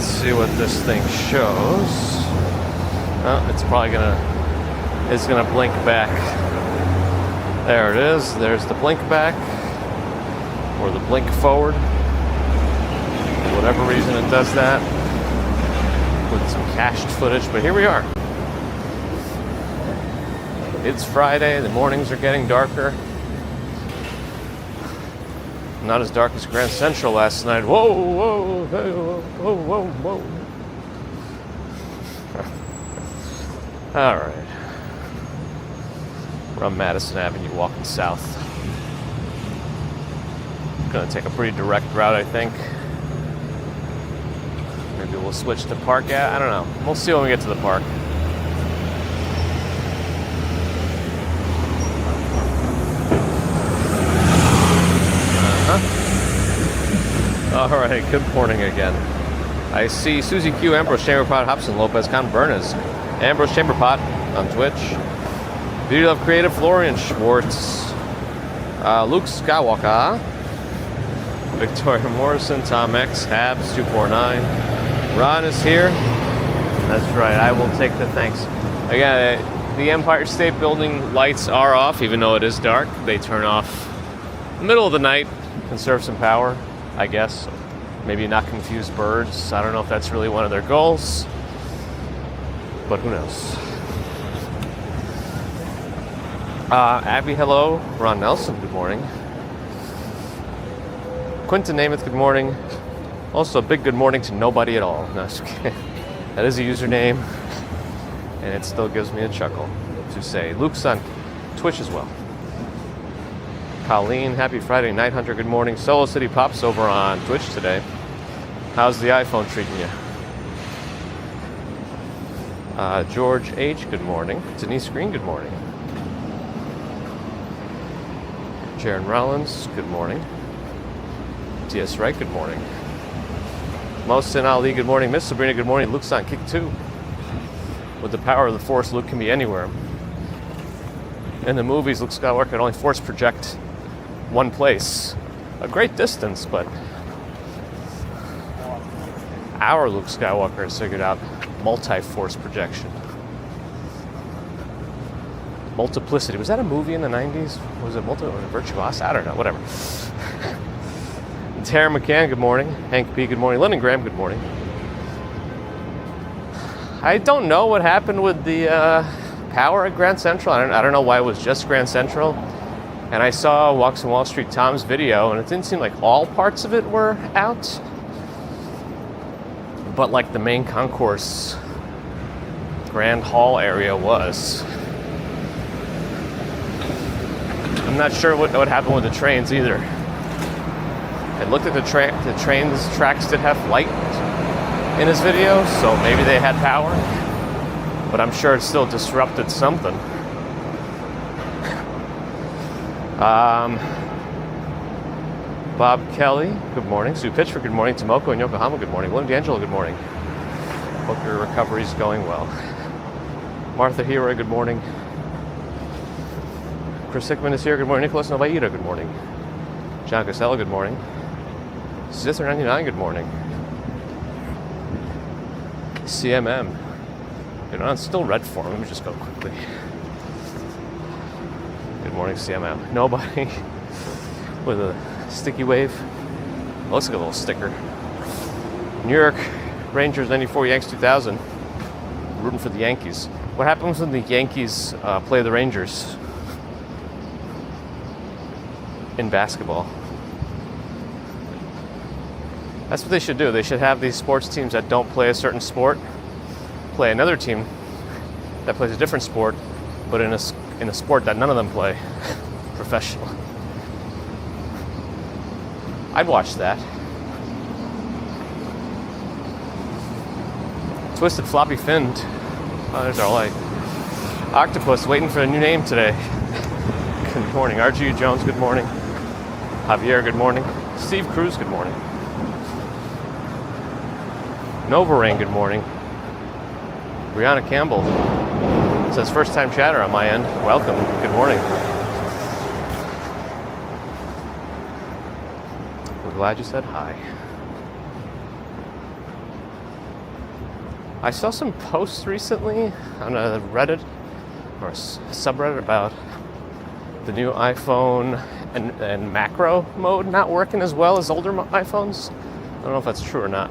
see what this thing shows. Oh, it's probably gonna blink back. There it is. There's the blink back, or the blink forward. For whatever reason it does that with some cached footage, but here we are. It's Friday, the mornings are getting darker. Not as dark as Grand Central last night. Whoa, whoa, whoa, whoa, whoa, whoa. All right. We're on Madison Avenue walking south. Gonna take a pretty direct route, I think. Maybe we'll switch to Park. Yeah, I don't know. We'll see when we get to the park. All right, good morning again. I see Susie Q, Ambrose Chamberpot, Hobson Lopez, Con Bernas, Ambrose Chamberpot on Twitch, Beauty Love Creative, Florian Schwartz, Luke Skywalker, Victoria Morrison, Tom X, Habs 249, Ron is here. That's right, I will take the thanks. Again, the Empire State Building lights are off, even though it is dark. They turn off in the middle of the night, conserve some power. I guess. Maybe not confuse birds. I don't know if that's really one of their goals, but who knows. Abby, hello. Ron Nelson, good morning. Quinton Namath, good morning. Also, a big good morning to nobody at all. No, just kidding. That is a username, and it still gives me a chuckle to say. Luke's on Twitch as well. Colleen, happy Friday, Night Hunter, good morning. Solo City Pops over on Twitch today. How's the iPhone treating you? George H, good morning. Denise Green, good morning. Jaron Rollins, good morning. T.S. Wright, good morning. Mohsin Ali, good morning. Miss Sabrina, good morning. Luke's on Kick 2. With the power of the Force, Luke can be anywhere. In the movies, Luke Skywalker can only force project one place, a great distance, but our Luke Skywalker has figured out multi-force projection. Multiplicity. Was that a movie in the 90s? Was it Virtuos? I don't know, whatever. Tara McCann, good morning. Hank B, good morning. Lyndon Graham, good morning. I don't know what happened with the power at Grand Central. I don't know why it was just Grand Central. And I saw Walks on Wall Street Tom's video, and it didn't seem like all parts of it were out. But like the main concourse, Grand Hall area was. I'm not sure what happened with the trains either. I looked at the train's tracks did have light in his video, so maybe they had power. But I'm sure it still disrupted something. Bob Kelly, good morning. Sue Pitchford, good morning. Tomoko in Yokohama, good morning. William D'Angelo, good morning. Hope your recovery's going well. Martha Hero, good morning. Chris Hickman is here, good morning. Nicholas Novaida, good morning. John Costello, good morning. Zither99, good morning. CMM. You know, it's still red form. Let me just go quickly. Good morning, CMM. Nobody with a sticky wave. It looks like a little sticker. New York Rangers 94, Yanks 2000. Rooting for the Yankees. What happens when the Yankees play the Rangers in basketball? That's what they should do. They should have these sports teams that don't play a certain sport play another team that plays a different sport, but in a sport that none of them play professionally. I'd watch that. Twisted Floppy Finned. Oh, there's our light. Octopus waiting for a new name today. Good morning. RG Jones, good morning. Javier, good morning. Steve Cruz, good morning. Nova Rain, good morning. Brianna Campbell says first time chatter on my end. Welcome. Good morning. We're glad you said hi. I saw some posts recently on a Reddit or a subreddit about the new iPhone and macro mode not working as well as older iPhones. I don't know if that's true or not.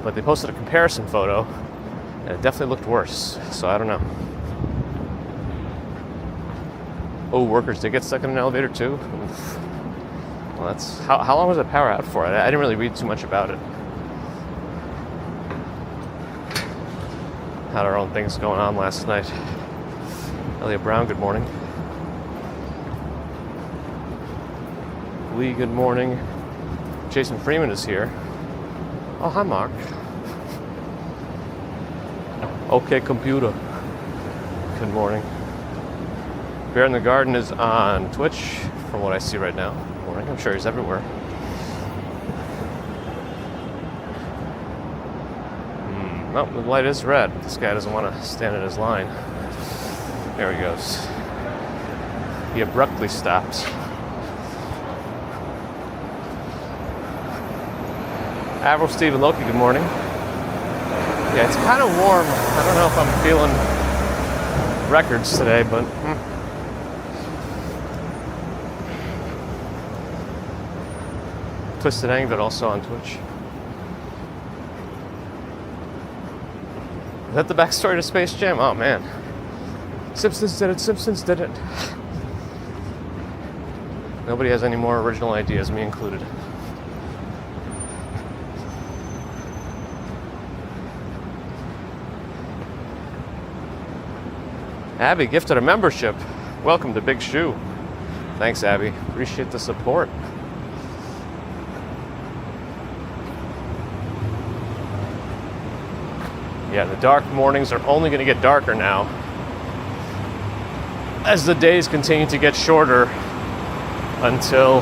But they posted a comparison photo and it definitely looked worse. So I don't know. Oh, workers did get stuck in an elevator too? Oof. Well, that's... How long was the power out for? I didn't really read too much about it. Had our own things going on last night. Elliot Brown, good morning. Lee, good morning. Jason Freeman is here. Oh, hi, Mark. Okay, computer. Good morning. Bear in the Garden is on Twitch, from what I see right now. Good morning. I'm sure he's everywhere. Oh, the light is red. This guy doesn't want to stand in his line. There he goes. He abruptly stops. Avril, Stephen, Loki, good morning. Yeah, it's kind of warm. I don't know if I'm feeling records today, but... Twisted Angle also on Twitch. Is that the backstory to Space Jam? Oh, man. Simpsons did it. Simpsons did it. Nobody has any more original ideas, me included. Abby gifted a membership. Welcome to Big Shoe. Thanks, Abby. Appreciate the support. Yeah, the dark mornings are only going to get darker now as the days continue to get shorter until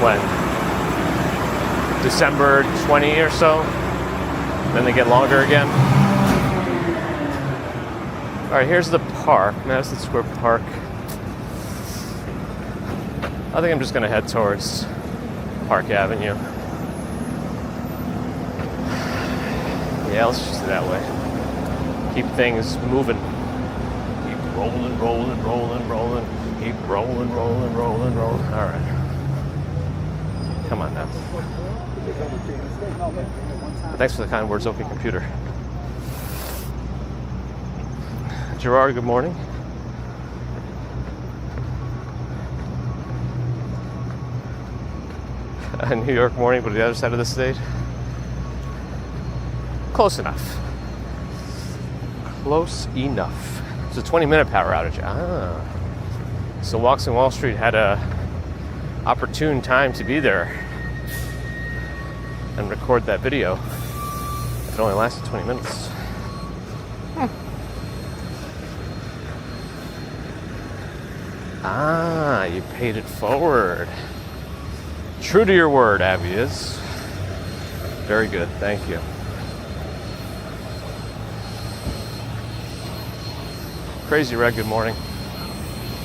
when? December 20 or so? Then they get longer again. All right, here's the park, Madison Square Park. I think I'm just going to head towards Park Avenue. Yeah, let's just do that way. Keep things moving. Keep rolling, rolling, rolling, rolling. Keep rolling, rolling, rolling, rolling. All right. Come on now. Thanks for the kind words, okay, computer. Gerard, good morning. New York morning, but the other side of the state. Close enough. Close enough. It's a 20-minute power outage. So Walks in Wall Street had a opportune time to be there and record that video. It only lasted 20 minutes. You paid it forward. True to your word, Abby is. Very good, thank you. Crazy Red, good morning.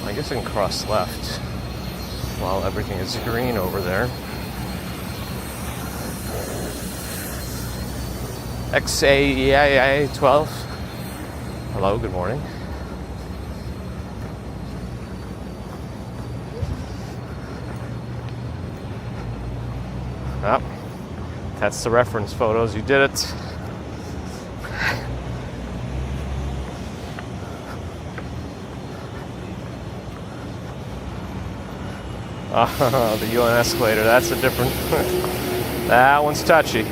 I guess I can cross left while everything is green over there. XAEIA12. Hello, good morning. Oh, that's the reference photos. You did it. The UN escalator, that's a different... That one's touchy.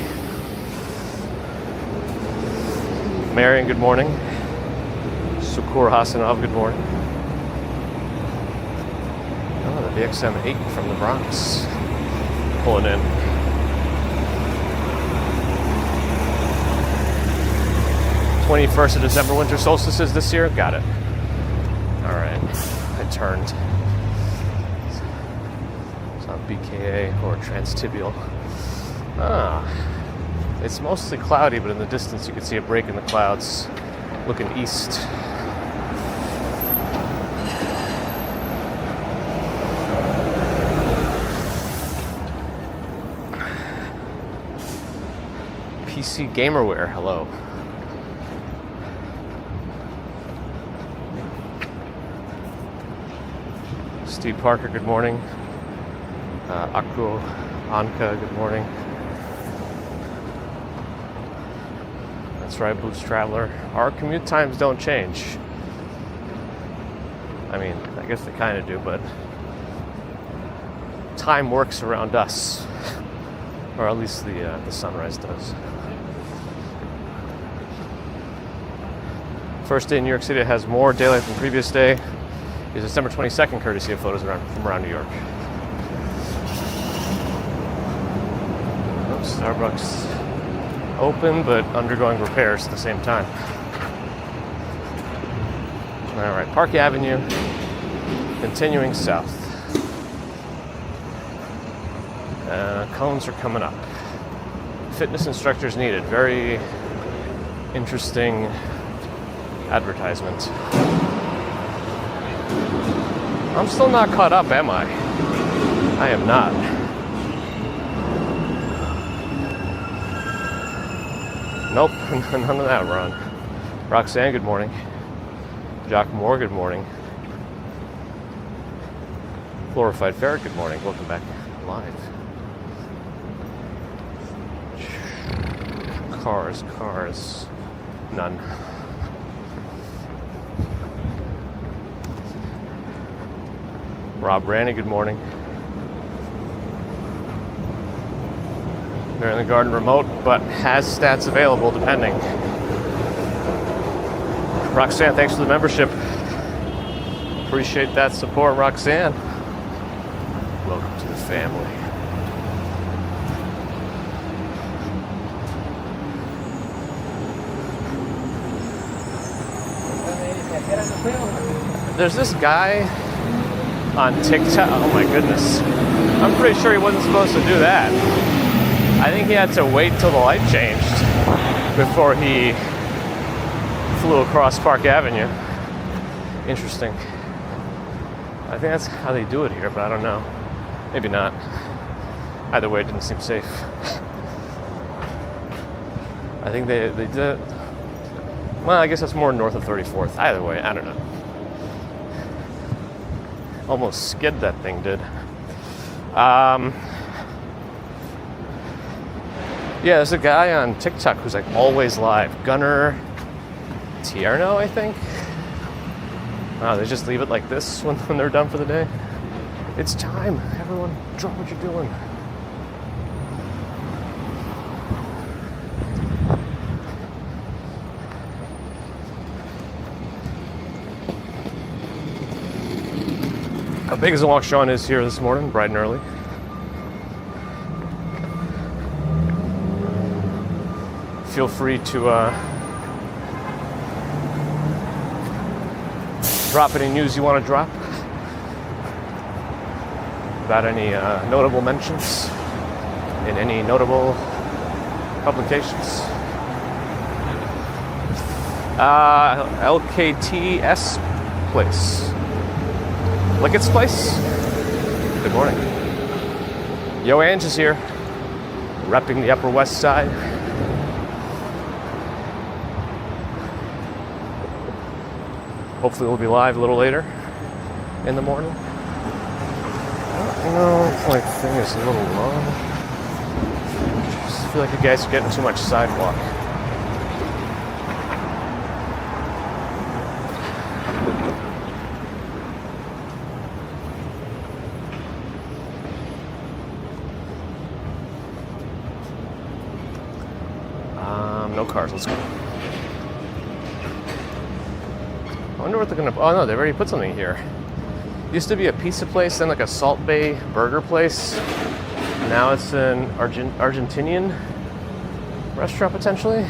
Marion, good morning. Sukur Hasanov, good morning. Oh, the VXM-8 from the Bronx. Pulling in. '21st of December, winter solstices this year? Got it. All right, I turned. BKA or transtibial. It's mostly cloudy, but in the distance you can see a break in the clouds looking east. PC Gamerware, hello. Steve Parker, good morning. Anker, good morning. That's right, Boots Traveler. Our commute times don't change. I mean, I guess they kind of do, but time works around us. Or at least the sunrise does. First day in New York City that has more daylight than the previous day is December 22nd, courtesy of photos from around New York. Oh, Starbucks open, but undergoing repairs at the same time. All right, Park Avenue, continuing south. Cones are coming up. Fitness instructors needed. Very interesting advertisement. I'm still not caught up, am I? I am not. Nope, none of that, Ron. Roxanne, good morning. Jock Moore, good morning. Glorified Ferret, good morning. Welcome back live. Cars. None. Rob Ranny, good morning. They're in the Garden remote, but has stats available depending. Roxanne, thanks for the membership. Appreciate that support, Roxanne. Welcome to the family. There's this guy on TikTok. Oh my goodness. I'm pretty sure he wasn't supposed to do that. I think he had to wait till the light changed before he flew across Park Avenue. Interesting. I think that's how they do it here, but I don't know. Maybe not. Either way, it didn't seem safe. I think they did. Well, I guess that's more north of 34th. Either way, I don't know. Almost skid that thing did. Yeah, there's a guy on TikTok who's like always live. Gunnar Tierno, I think. Wow, they just leave it like this when they're done for the day. It's time. Everyone, drop what you're doing. How big as a walk Sean is here this morning, bright and early. Feel free to drop any news you want to drop about any notable mentions in any notable publications. LKTS place. Lickett's place? Good morning. Yo, Ange is here, repping the Upper West Side. Hopefully we'll be live a little later in the morning. I don't know, my thing is a little low. I just feel like you guys are getting too much sidewalk. No cars, let's go. I wonder what they're gonna, oh no, they already put something here. Used to be a pizza place, then like a Salt Bay burger place. Now it's an Argentinian restaurant potentially.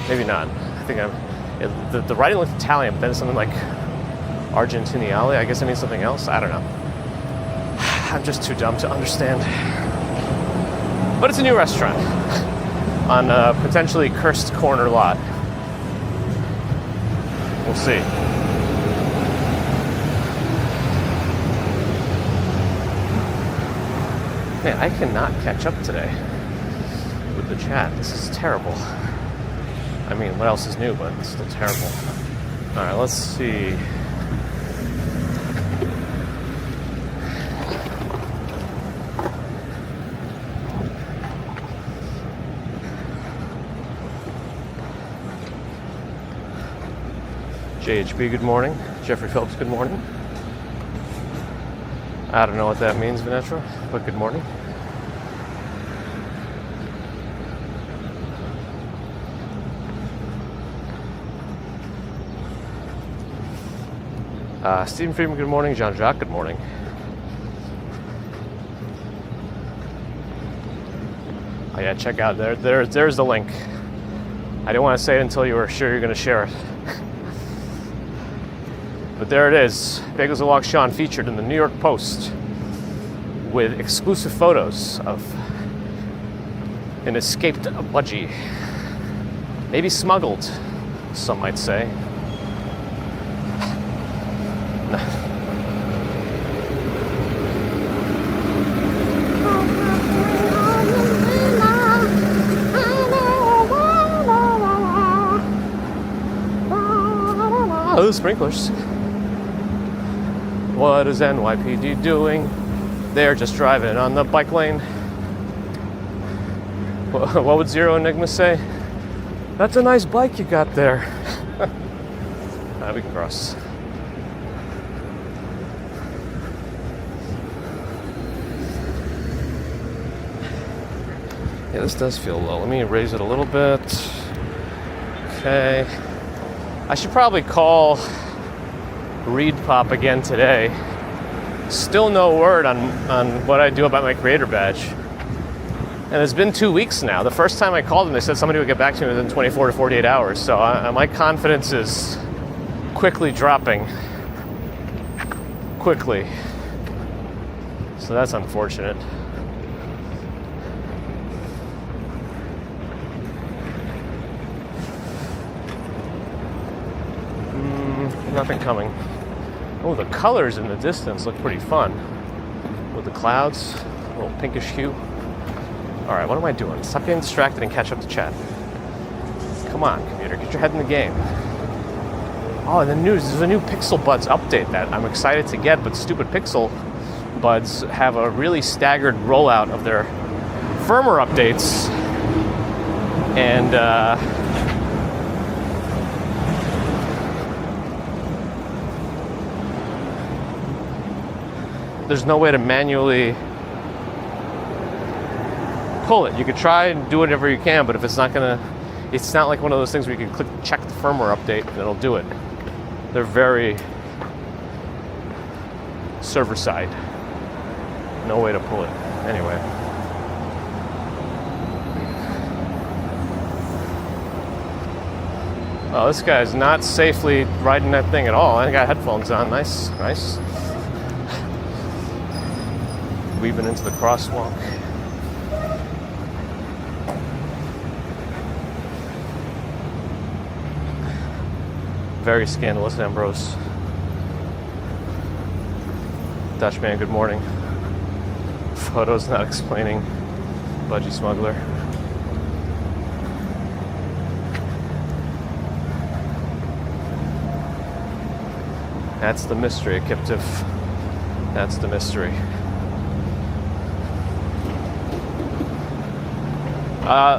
Maybe not. I think the writing looked Italian, but then it's something like Argentiniale. I guess it means something else. I don't know. I'm just too dumb to understand. But it's a new restaurant on a potentially cursed corner lot. We'll see. Man, I cannot catch up today with the chat. This is terrible. I mean, what else is new, but it's still terrible. All right, let's see. JHB, good morning. Jeffrey Phelps, good morning. I don't know what that means, Venetra, but good morning. Stephen Friedman, good morning. Jean-Jacques, good morning. Oh yeah, check out there's the link. I didn't want to say it until you were sure you're going to share it. But there it is. Bagels and Walk Sean featured in the New York Post with exclusive photos of an escaped budgie. Maybe smuggled, some might say. Oh, those sprinklers. What is NYPD doing? They're just driving on the bike lane. What would Zero Enigma say? That's a nice bike you got there. We can cross. Yeah, this does feel low. Let me raise it a little bit. Okay. I should probably call Reed Pop again today. Still no word on what I do about my creator badge. And it's been 2 weeks now. The first time I called them, they said somebody would get back to me within 24 to 48 hours. So my confidence is quickly dropping. Quickly. So that's unfortunate. Nothing coming. Oh, the colors in the distance look pretty fun. With the clouds, a little pinkish hue. All right, what am I doing? Stop getting distracted and catch up to chat. Come on, computer, get your head in the game. Oh, and the news, there's a new Pixel Buds update that I'm excited to get, but stupid Pixel Buds have a really staggered rollout of their firmware updates. And, there's no way to manually pull it. You could try and do whatever you can, but if it's not like one of those things where you can click check the firmware update and it'll do it. They're very server side. No way to pull it. Anyway. Oh, this guy's not safely riding that thing at all. I got headphones on. Nice, nice. Weaving into the crosswalk. Very scandalous, Ambrose. Dutchman, good morning. Photos not explaining. Budgie smuggler. That's the mystery, Kiptif. That's the mystery.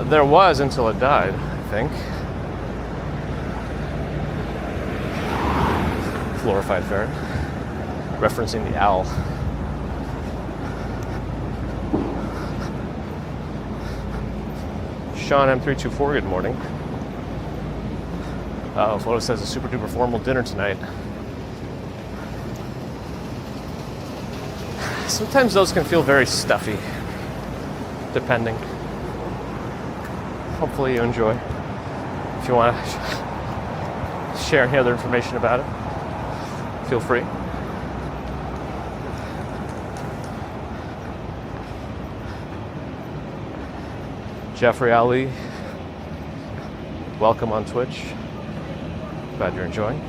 There was until it died, I think. Glorified ferret. Referencing the owl. Sean M324, good morning. Photo says a super duper formal dinner tonight. Sometimes those can feel very stuffy, depending. Hopefully you enjoy. If you want to share any other information about it, feel free. Jeffrey Ali, welcome on Twitch. Glad you're enjoying.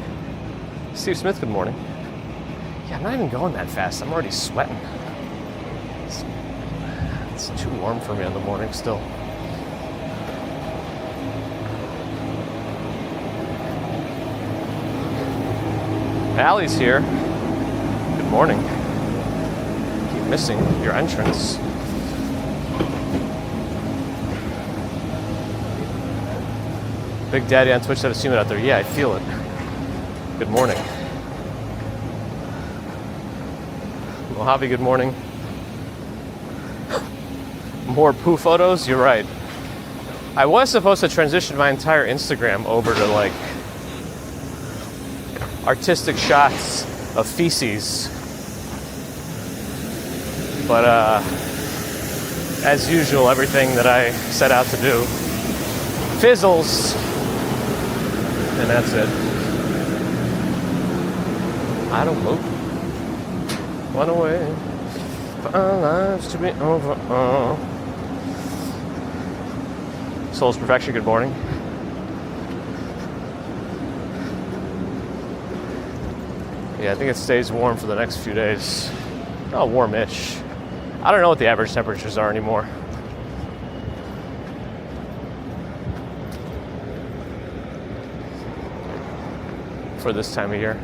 Steve Smith, good morning. Yeah, I'm not even going that fast. I'm already sweating. It's too warm for me in the morning still. Allie's here. Good morning. Keep missing your entrance. Big Daddy on Twitch said, "Assume it out there." Yeah, I feel it. Good morning. Mojave, good morning. More poo photos? You're right. I was supposed to transition my entire Instagram over to like artistic shots of feces. But as usual, everything that I set out to do fizzles. And that's it. I don't move. Run away. For our lives to be over. Soul's Perfection, good morning. Yeah, I think it stays warm for the next few days. Oh, warm-ish. I don't know what the average temperatures are anymore. For this time of year.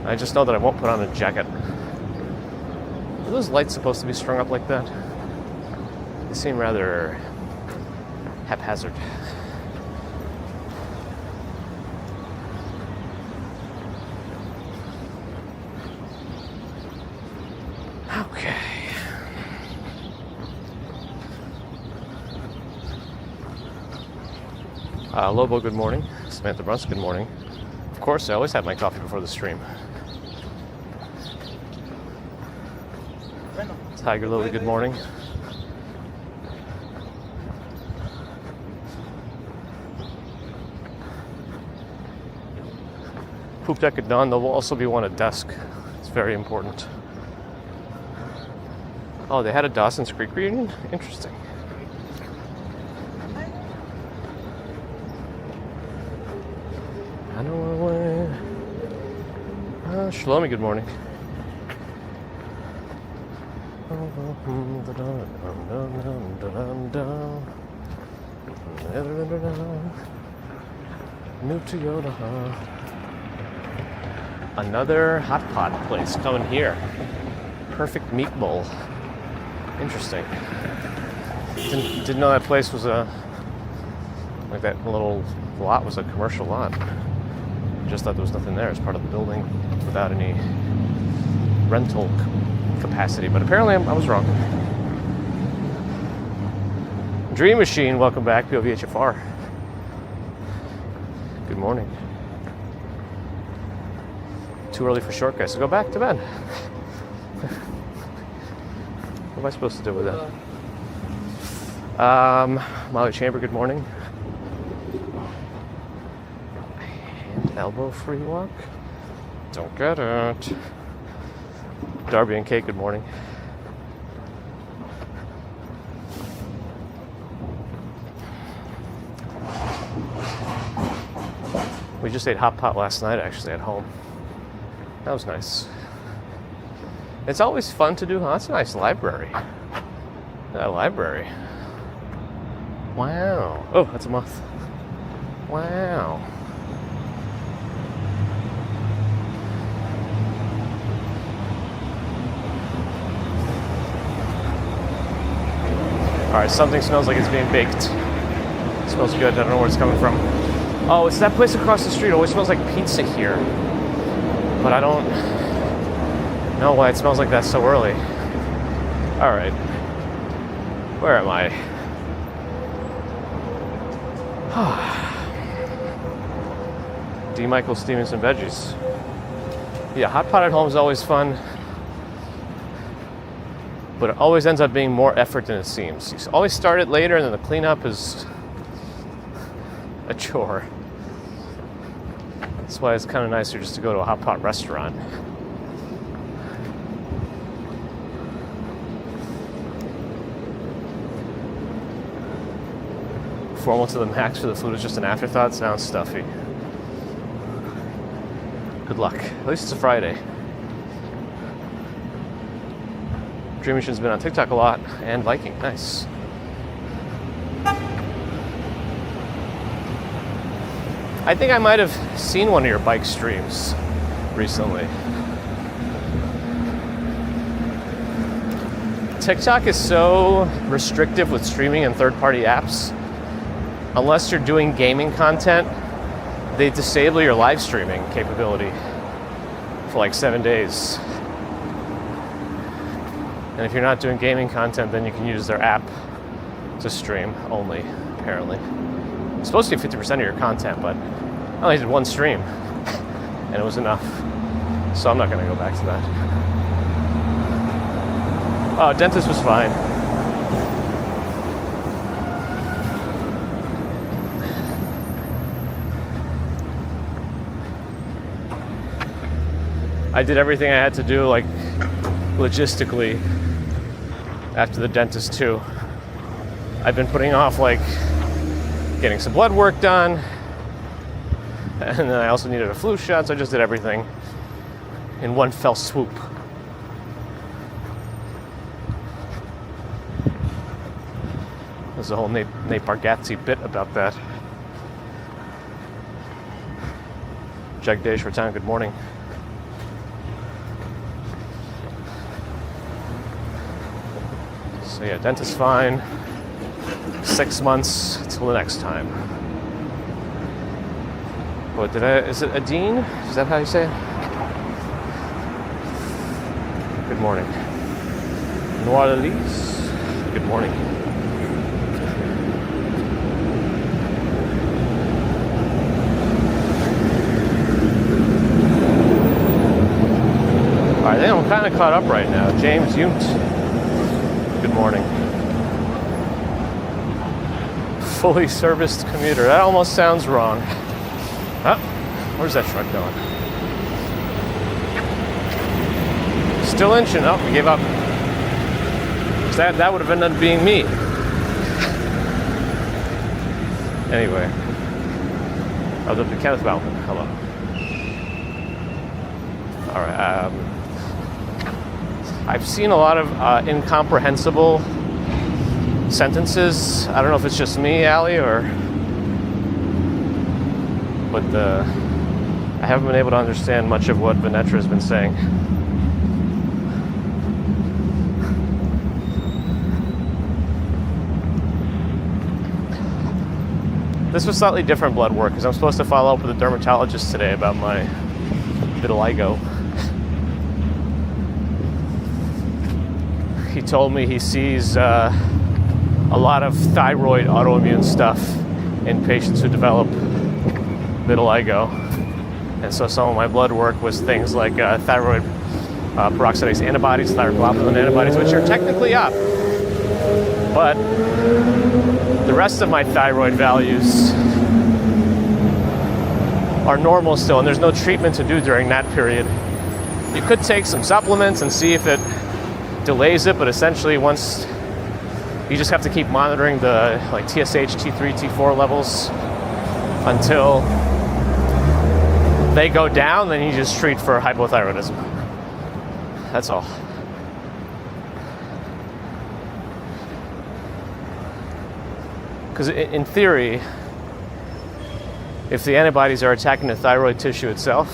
I just know that I won't put on a jacket. Are those lights supposed to be strung up like that? They seem rather haphazard. Okay. Lobo, good morning. Samantha Bruns, good morning. Of course, I always have my coffee before the stream. Tiger Lily, good morning. Poop deck at dawn. There will also be one at dusk. It's very important. Oh, they had a Dawson's Creek reunion? Interesting. I know away. Shlomi, good morning. New Toyota. Another hot pot place coming here. Perfect meat bowl. Interesting. Didn't know that place was like that little lot was a commercial lot. Just thought there was nothing there as part of the building without any rental capacity, but apparently I was wrong. Dream Machine, welcome back, POVHFR. Good morning. Too early for short guys, so go back to bed. What am I supposed to do with that? Molly Chamber, good morning. Hand elbow free walk? Don't get it. Darby and Kate, good morning. We just ate hot pot last night, actually, at home. That was nice. It's always fun to do, huh? That's a nice library. That library. Wow. Oh, that's a moth. Wow. Alright, something smells like it's being baked. It smells good. I don't know where it's coming from. Oh, it's that place across the street. It always smells like pizza here. But I don't know why it smells like that so early. Alright. Where am I? D. Michael Stevenson veggies. Yeah, hot pot at home is always fun. But it always ends up being more effort than it seems. You always start it later and then the cleanup is a chore. That's why it's kind of nicer just to go to a hot pot restaurant. Formal to the max for the food is just an afterthought. Sounds stuffy. Good luck. At least it's a Friday. Dream Machine's been on TikTok a lot and Viking. Nice. I think I might have seen one of your bike streams recently. TikTok is so restrictive with streaming and third-party apps. Unless you're doing gaming content, they disable your live streaming capability for like 7 days. And if you're not doing gaming content, then you can use their app to stream only, apparently. It's supposed to be 50% of your content, but I only did one stream, and it was enough. So I'm not gonna go back to that. Oh, dentist was fine. I did everything I had to do, like, logistically, after the dentist too. I've been putting off, like, getting some blood work done, and then I also needed a flu shot, so I just did everything in one fell swoop. There's a whole Nate Bargatze bit about that. Jagdish Ratan, good morning. So yeah, dentist fine. 6 months till the next time. What is it Adine? Is that how you say it? Good morning. Noir Elise, good morning. I think I'm kind of caught up right now. James Yunt, good morning. Fully serviced commuter. That almost sounds wrong. Oh, where's that truck going? Still inching. Oh, we gave up. That would have ended up being me. Anyway. I was up to Kenneth Mountain. Hello. All right. I've seen a lot of incomprehensible sentences. I don't know if it's just me, Allie, but I haven't been able to understand much of what Venetra has been saying. This was slightly different blood work because I'm supposed to follow up with a dermatologist today about my vitiligo. He told me he sees a lot of thyroid autoimmune stuff in patients who develop vitiligo. And so some of my blood work was things like thyroid peroxidase antibodies, thyroglobulin antibodies, which are technically up. But the rest of my thyroid values are normal still, and there's no treatment to do during that period. You could take some supplements and see if it delays it, but essentially once you just have to keep monitoring the like TSH, T3, T4 levels until they go down, then you just treat for hypothyroidism. That's all. Because in theory, if the antibodies are attacking the thyroid tissue itself,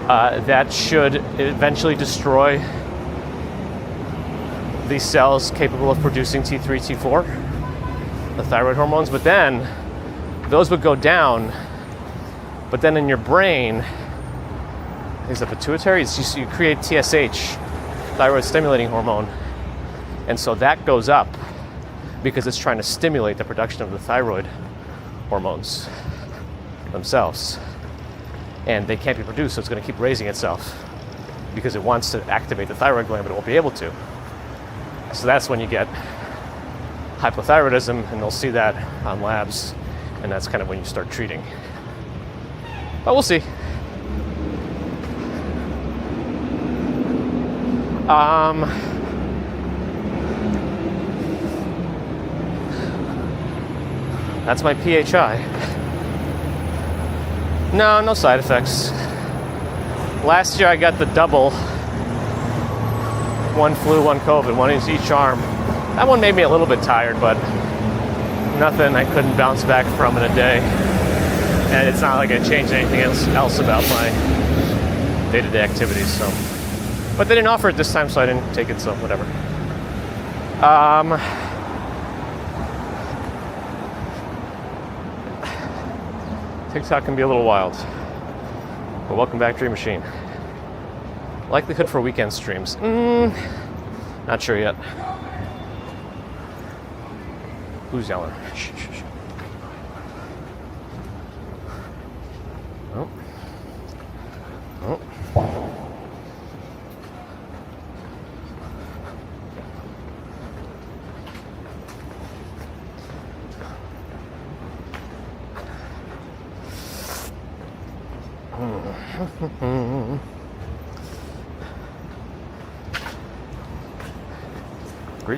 that should eventually destroy these cells capable of producing T3, T4, the thyroid hormones, but then those would go down. But then in your brain, is the pituitary? You create TSH, thyroid stimulating hormone, and so that goes up because it's trying to stimulate the production of the thyroid hormones themselves. And they can't be produced, so it's going to keep raising itself because it wants to activate the thyroid gland, but it won't be able to. So that's when you get hypothyroidism, and they'll see that on labs, and that's kind of when you start treating. But we'll see. That's my PHI. No side effects. Last year I got the double. One flu, one COVID, one is each arm. That one made me a little bit tired, but nothing I couldn't bounce back from in a day. and it's not like I changed anything else about my day-to-day activities. So, but they didn't offer it this time, so I didn't take it. So whatever. TikTok can be a little wild, but welcome back, Dream Machine. Likelihood for weekend streams? Not sure yet. Who's yelling? Shh, shh, shh. Oh. Oh.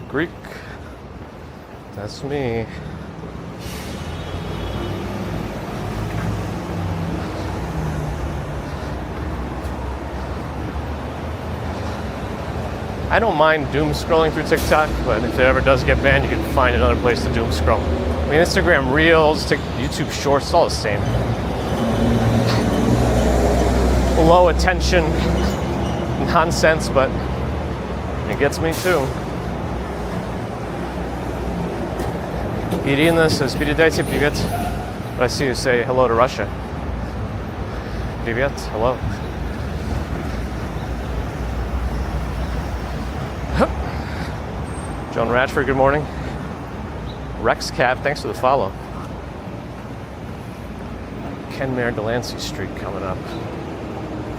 Greek. That's me. I don't mind doom scrolling through TikTok, but if it ever does get banned, you can find another place to doom scroll. I mean, Instagram Reels, YouTube Shorts, it's all the same. Low attention nonsense, but it gets me too. Irina says, "Передайте привет." But I see you say hello to Russia. Привет, hello. Joan Ratchford, good morning. Rex Cat, thanks for the follow. Ken Mayer Delancey Street coming up.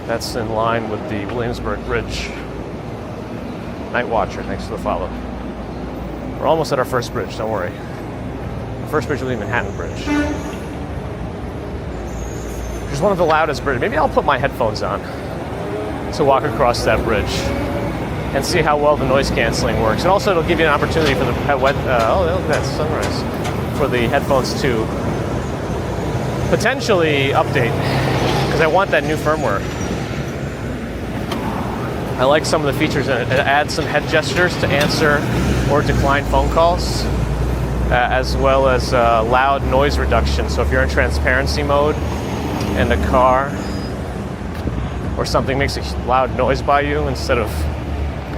That's in line with the Williamsburg Bridge. Night Watcher, thanks for the follow. We're almost at our first bridge, don't worry. The first bridge will be Manhattan Bridge. Which is one of the loudest bridges. Maybe I'll put my headphones on to walk across that bridge and see how well the noise canceling works. And also it'll give you an opportunity for the look at that sunrise. For the headphones to potentially update, because I want that new firmware. I like some of the features in it. It adds some head gestures to answer or decline phone calls, as well as loud noise reduction. So if you're in transparency mode in the car, or something makes a loud noise by you, instead of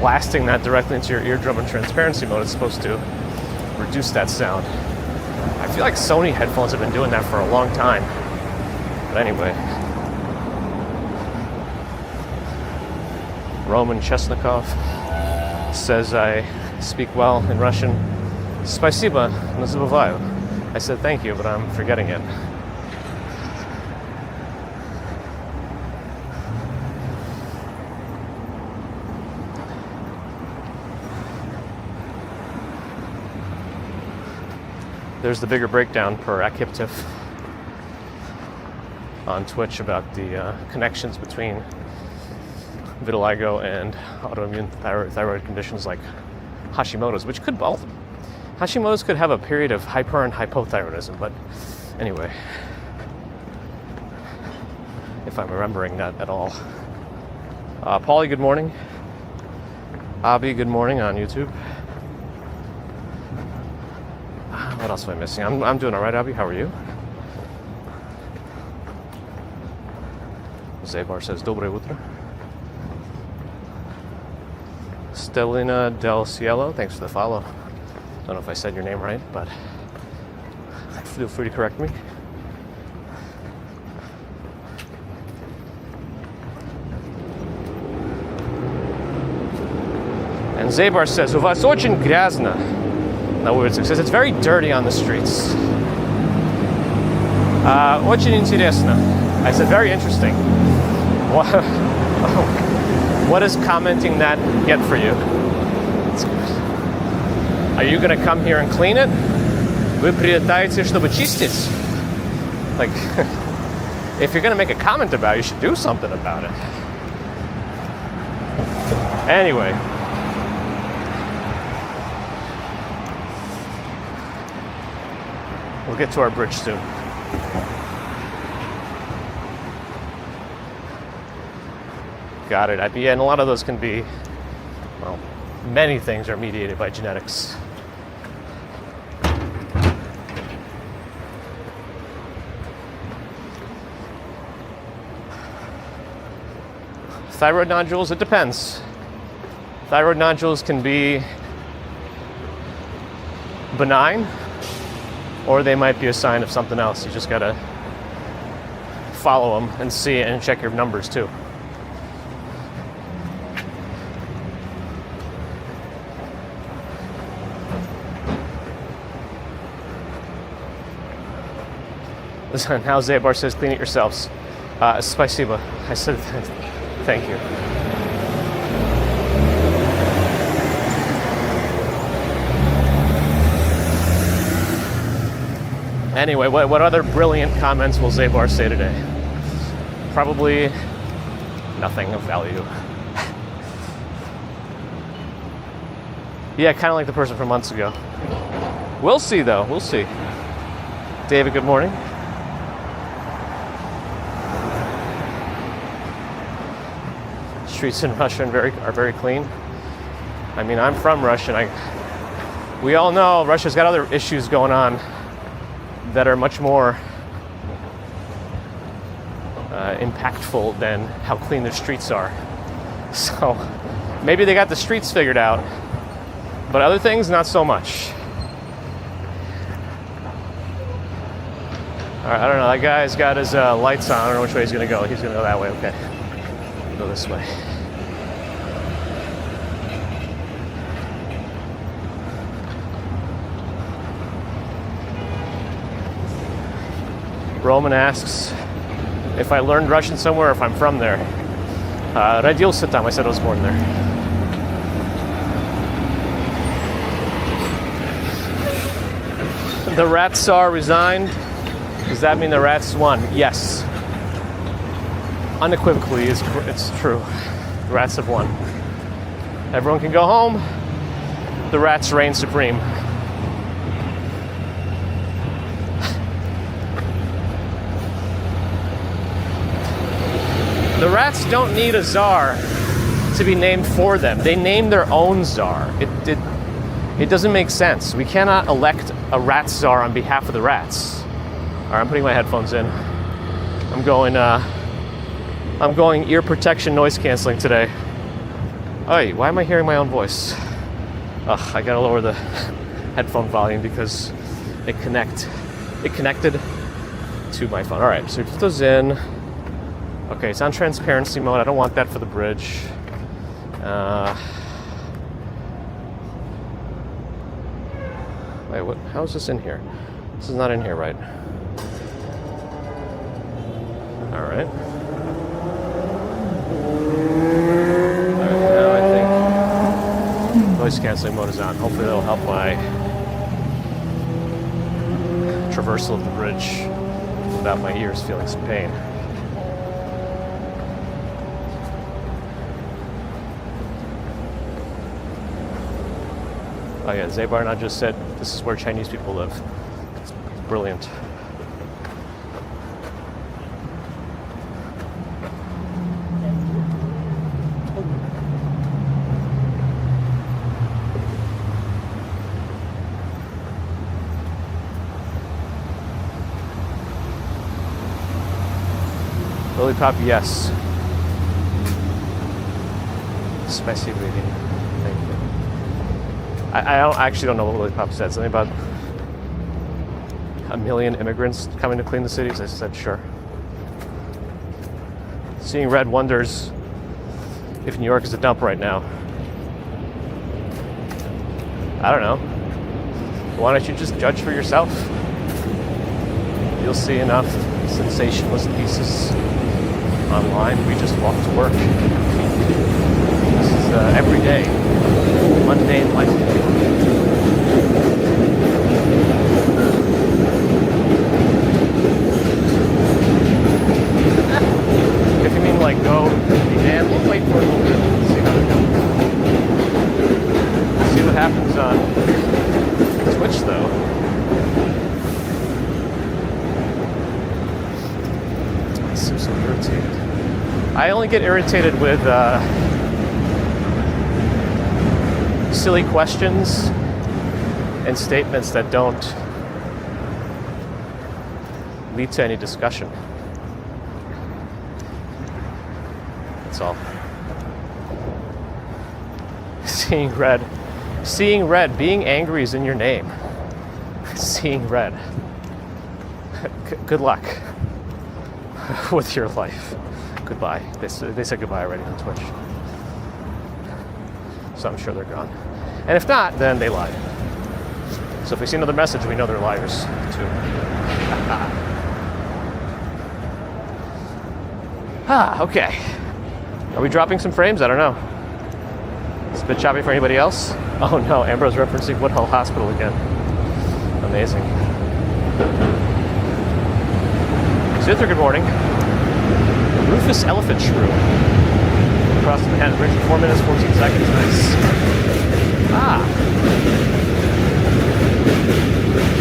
blasting that directly into your eardrum in transparency mode, it's supposed to reduce that sound. I feel like Sony headphones have been doing that for a long time. But anyway. Roman Chesnikov says I speak well in Russian. Спасибо, не забываю. I said thank you, but I'm forgetting it. There's the bigger breakdown per Akiptiv on Twitch about the connections between vitiligo and autoimmune thyroid conditions like Hashimoto's, which could both. Hashimoto's could have a period of hyper and hypothyroidism, but anyway, if I'm remembering that at all. Paulie, good morning. Abby, good morning on YouTube. What else am I missing? I'm doing all right, Abby. How are you? Zabar says, Доброе утро. Stelina Del Cielo, thanks for the follow. Don't know if I said your name right, but feel free to correct me. And Zabar says, У вас очень грязно на улицах. Says it's very dirty on the streets. Очень интересно. I said, very interesting. What does commenting that get for you? Are you going to come here and clean it? Вы прилетаете, чтобы чистить? Like, if you're going to make a comment about it, you should do something about it. Anyway. We'll get to our bridge soon. Got it. Yeah, and a lot of those can be, well, many things are mediated by genetics. Thyroid nodules, it depends. Thyroid nodules can be benign, or they might be a sign of something else. You just gotta follow them and see and check your numbers too. Listen, how Zabar says, clean it yourselves. Spasiba. I said thank you. Anyway, what other brilliant comments will Zabar say today? Probably nothing of value. Yeah, kind of like the person from months ago. We'll see, though. We'll see. David, good morning. Streets in Russia are very clean. I mean, I'm from Russia, and we all know Russia's got other issues going on that are much more impactful than how clean their streets are. So maybe they got the streets figured out, but other things, not so much. All right, I don't know. That guy's got his lights on. I don't know which way he's going to go. He's going to go that way. Okay. Go this way. Roman asks if I learned Russian somewhere or if I'm from there. Родился там. I said I was born there. The rat czar resigned. Does that mean the rats won? Yes. Unequivocally, it's true. The rats have won. Everyone can go home. The rats reign supreme. The rats don't need a czar to be named for them. They name their own czar. It doesn't make sense. We cannot elect a rat czar on behalf of the rats. All right, I'm putting my headphones in. I'm going ear protection noise canceling today. Hey, why am I hearing my own voice? I gotta lower the headphone volume because it connected to my phone. All right, so we put those in. Okay, it's on transparency mode. I don't want that for the bridge. Wait, what? How is this in here? This is not in here, right? All right. Now I think noise canceling mode is on. Hopefully that'll help my traversal of the bridge without my ears feeling some pain. Oh yeah, Zabarna just said this is where Chinese people live. It's brilliant. Lollipop, yes. Spicy reading. Thank you. I actually don't know what Lollipop said. Something about 1 million immigrants coming to clean the cities. I said, sure. Seeing red wonders if New York is a dump right now. I don't know. Why don't you just judge for yourself? You'll see enough sensationalist pieces online. We just walk to work. This is every day. Mundane life. If you mean like go be damned, we'll wait for a little bit and see how it goes. See what happens on Twitch though. I'm so irritated. I only get irritated with silly questions and statements that don't lead to any discussion. That's all. Seeing red. Seeing red. Being angry is in your name. Seeing red. Good luck with your life. Goodbye. They said goodbye already on Twitch. So I'm sure they're gone. And if not, then they lied. So if we see another message, we know they're liars too. Okay. Are we dropping some frames? I don't know. It's a bit choppy for anybody else. Oh no, Ambrose referencing Woodhull Hospital again. Amazing. Zither, good morning. Rufus Elephant Shrew. Across the Manhattan Bridge in 4 minutes, 14 seconds. Nice.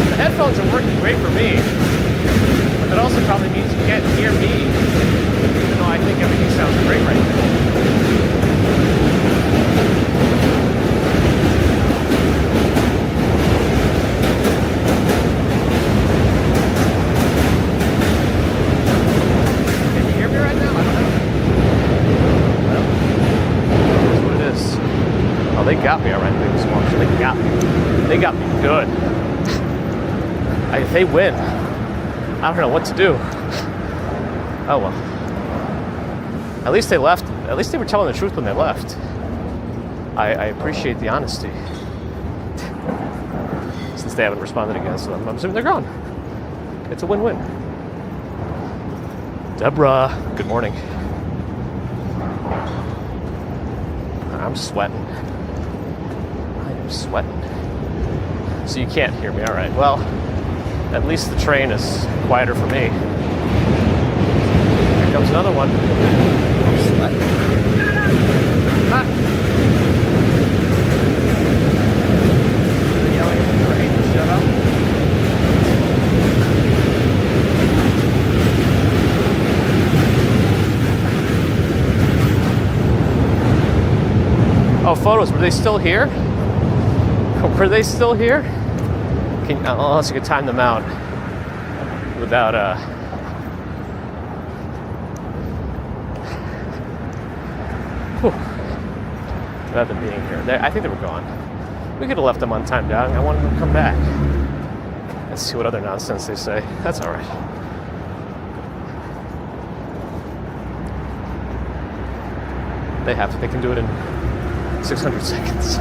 The headphones are working great for me. But that also probably means you can't hear me. Even though I think everything sounds great right now. They got me, all right, Big Squash. They got me. They got me good. If they win, I don't know what to do. Oh, well. At least they left. At least they were telling the truth when they left. I appreciate the honesty. Since they haven't responded again, so I'm assuming they're gone. It's a win-win. Deborah, good morning. I'm sweating. Sweating. So you can't hear me. All right. Well, at least the train is quieter for me. Here comes another one. I'm sweating. They're yelling at the train to shut up. Oh, photos. Were they still here? Were they still here? Unless you could time them out without without them being here. I think they were gone. We could have left them untimed out. I wanted them to come back. Let's see what other nonsense they say. That's all right. They have to. They can do it in 600 seconds.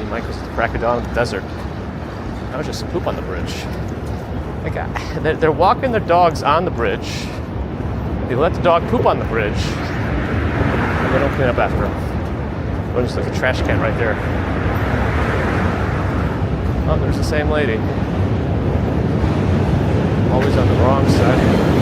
Michael's at the crack of dawn in the desert. That was just some poop on the bridge. They're walking their dogs on the bridge. They let the dog poop on the bridge. And they don't clean up after him. Or just like a trash can right there. Oh, there's the same lady. Always on the wrong side of the bridge.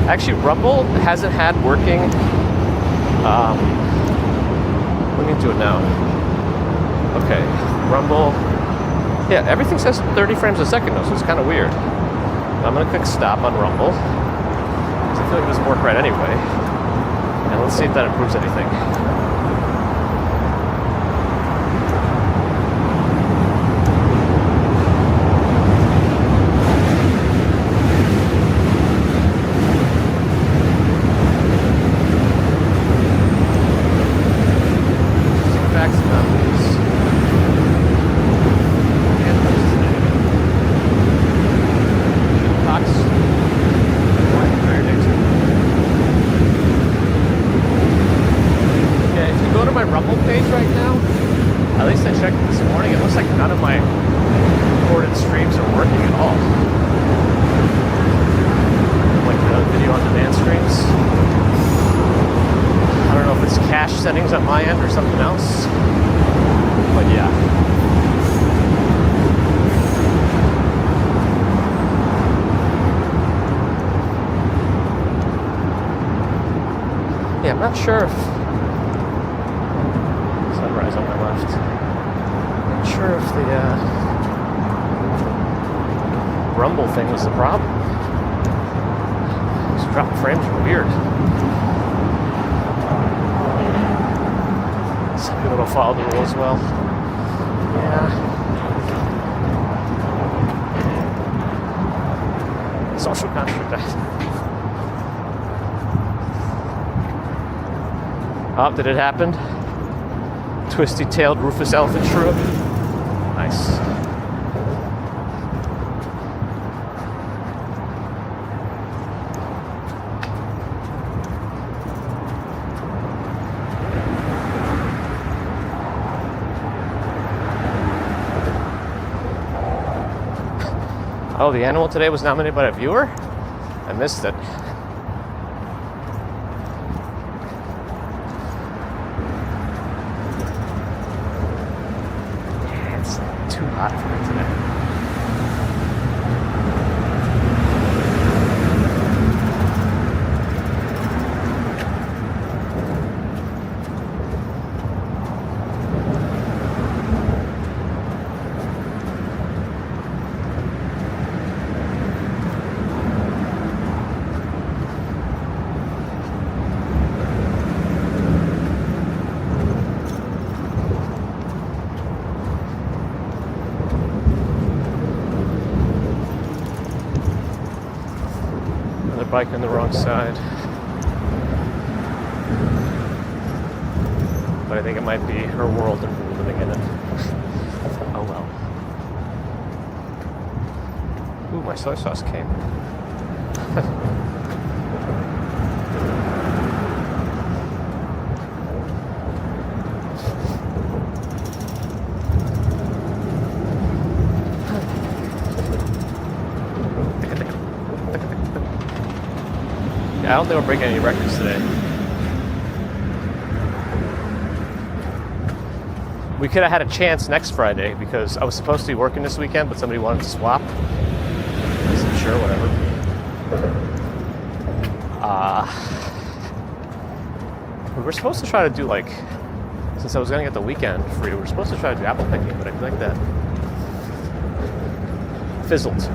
Actually, Rumble hasn't had working. Let me do it now. Okay, Rumble. Yeah, everything says 30 frames a second though, so it's kind of weird. I'm gonna click stop on Rumble because I feel like it doesn't work right anyway. And let's see if that improves anything. Settings on my end or something else, but yeah. not sure if sunrise on my left. Not sure if the rumble thing was the problem. These drop frames are weird. Some people don't follow the rules well. Yeah. Social contract. Oh, did it happen? Twisty-tailed Rufus elephant shrew. Nice. Oh, the animal today was nominated by a viewer? I missed it. Yeah, it's too hot for me today. Bike on the wrong side. But I think it might be her world and we're living in it. Oh well. Ooh, my soy sauce came. I don't think we're breaking any records today. We could have had a chance next Friday because I was supposed to be working this weekend, but somebody wanted to swap. I said, sure, whatever. We were supposed to try to do since I was going to get the weekend free, we were supposed to try to do apple picking, but I feel like that fizzled.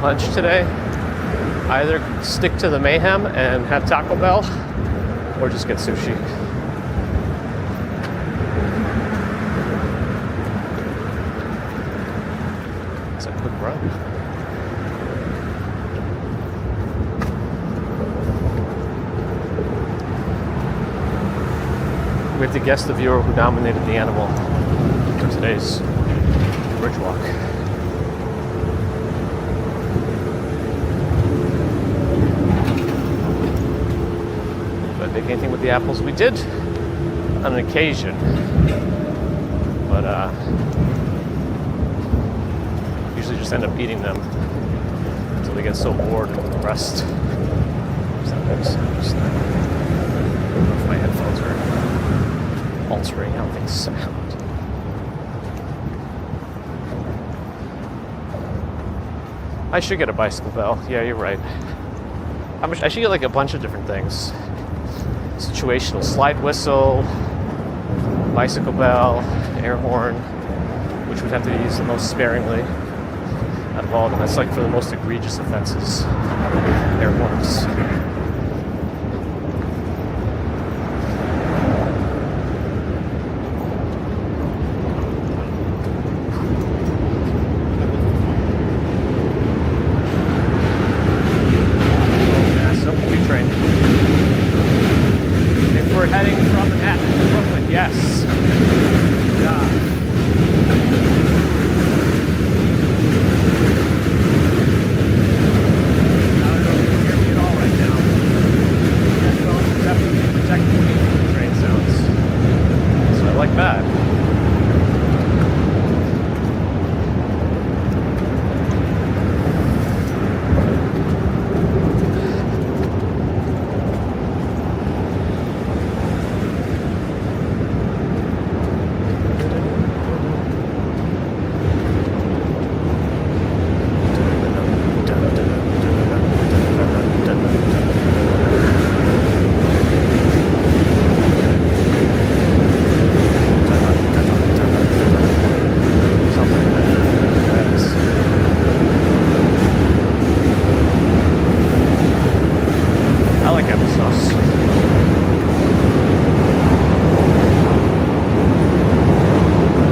Lunch today, either stick to the mayhem and have Taco Bell or just get sushi. It's a quick run. We have to guess the viewer who nominated the animal for today's bridge walk. Anything with the apples we did on an occasion, but usually just end up eating them until they get so bored and the rest. Does that make sense? I don't know if my headphones are altering how things sound. I should get a bicycle bell. Yeah, you're right. I should get a bunch of different things. Situational slide whistle, bicycle bell, air horn, which would have to be used the most sparingly out of all of them. That's for the most egregious offenses, air horns. Right now. applesauce.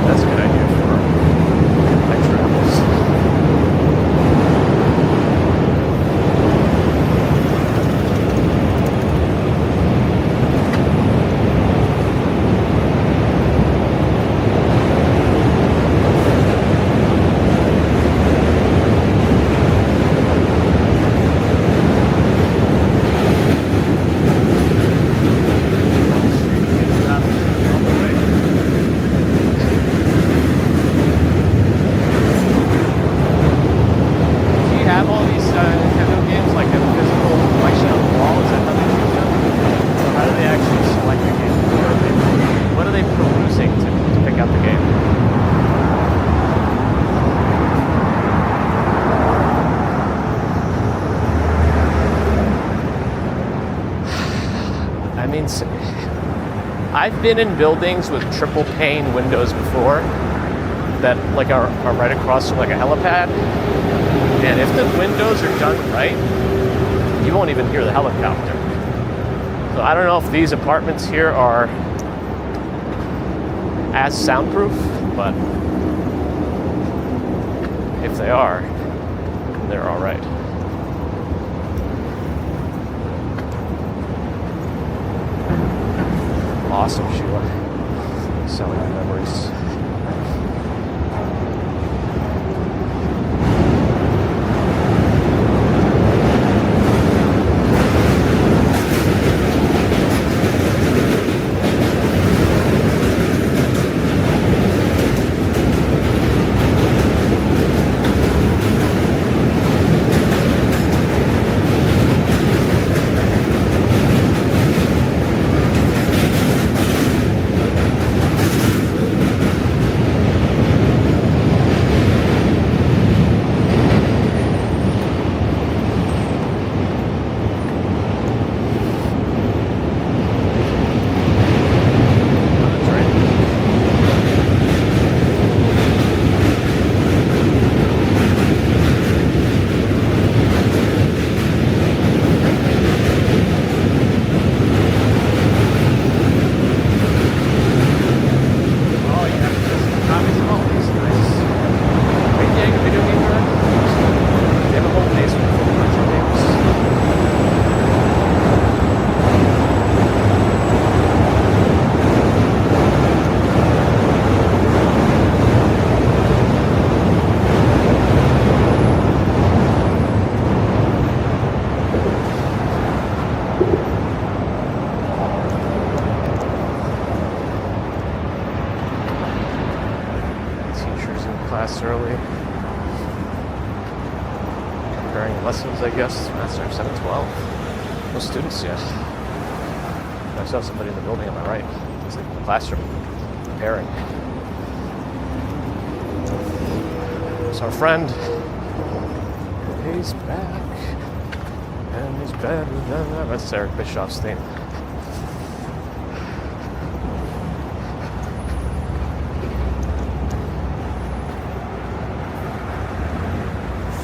That's a good idea for my travels. I've been in buildings with triple pane windows before that like are right across from like a helipad, and if the windows are done right, you won't even hear the helicopter. So I don't know if these apartments here are as soundproof, but if they are, they're all right. Awesome, Sheila. Selling my memories. Early. Preparing lessons, I guess. Master of 712. No students yet. I saw somebody in the building on my right. It's like the classroom. Preparing. It's our friend. He's back. And he's better than that. That's Eric Bischoff's theme.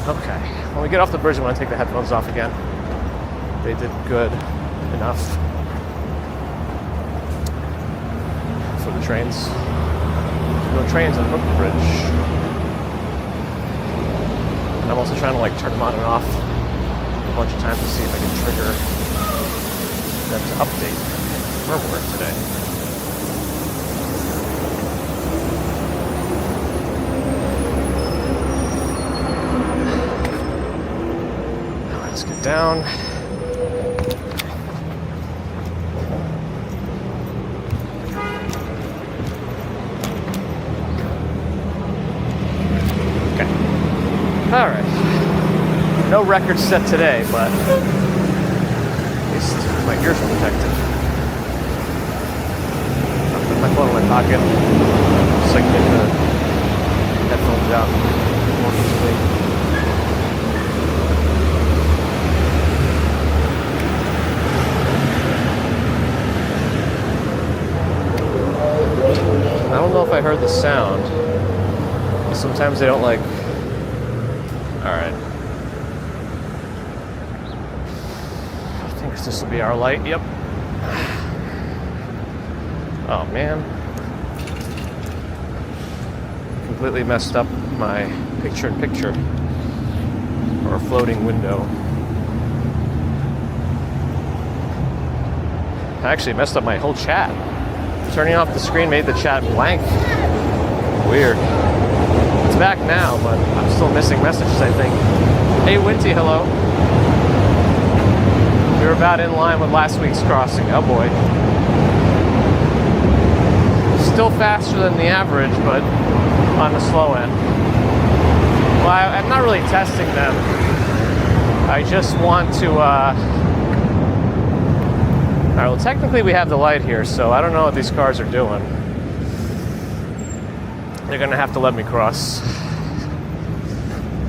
Okay, when we get off the bridge, I want to take the headphones off again. They did good enough for the trains. No trains on Brooklyn Bridge. And I'm also trying to like turn them on and off a bunch of times to see if I can trigger them to update firmware today. Down. Okay. All right. No record set today, but at least my ears are protected. I'll put my phone in my pocket so I can get the headphones out more easily. I don't know if I heard the sound. Sometimes they don't like... Alright. I think it's guess this will be our light. Yep. Oh man. Completely messed up my picture-in-picture or floating window. I actually messed up my whole chat. Turning off the screen made the chat blank. Weird. It's back now, but I'm still missing messages, I think. Hey, Winty, hello. You're about in line with last week's crossing. Oh boy. Still faster than the average, but on the slow end. Well, I'm not really testing them. I just want to, Alright, well, technically we have the light here, so I don't know what these cars are doing. They're gonna have to let me cross.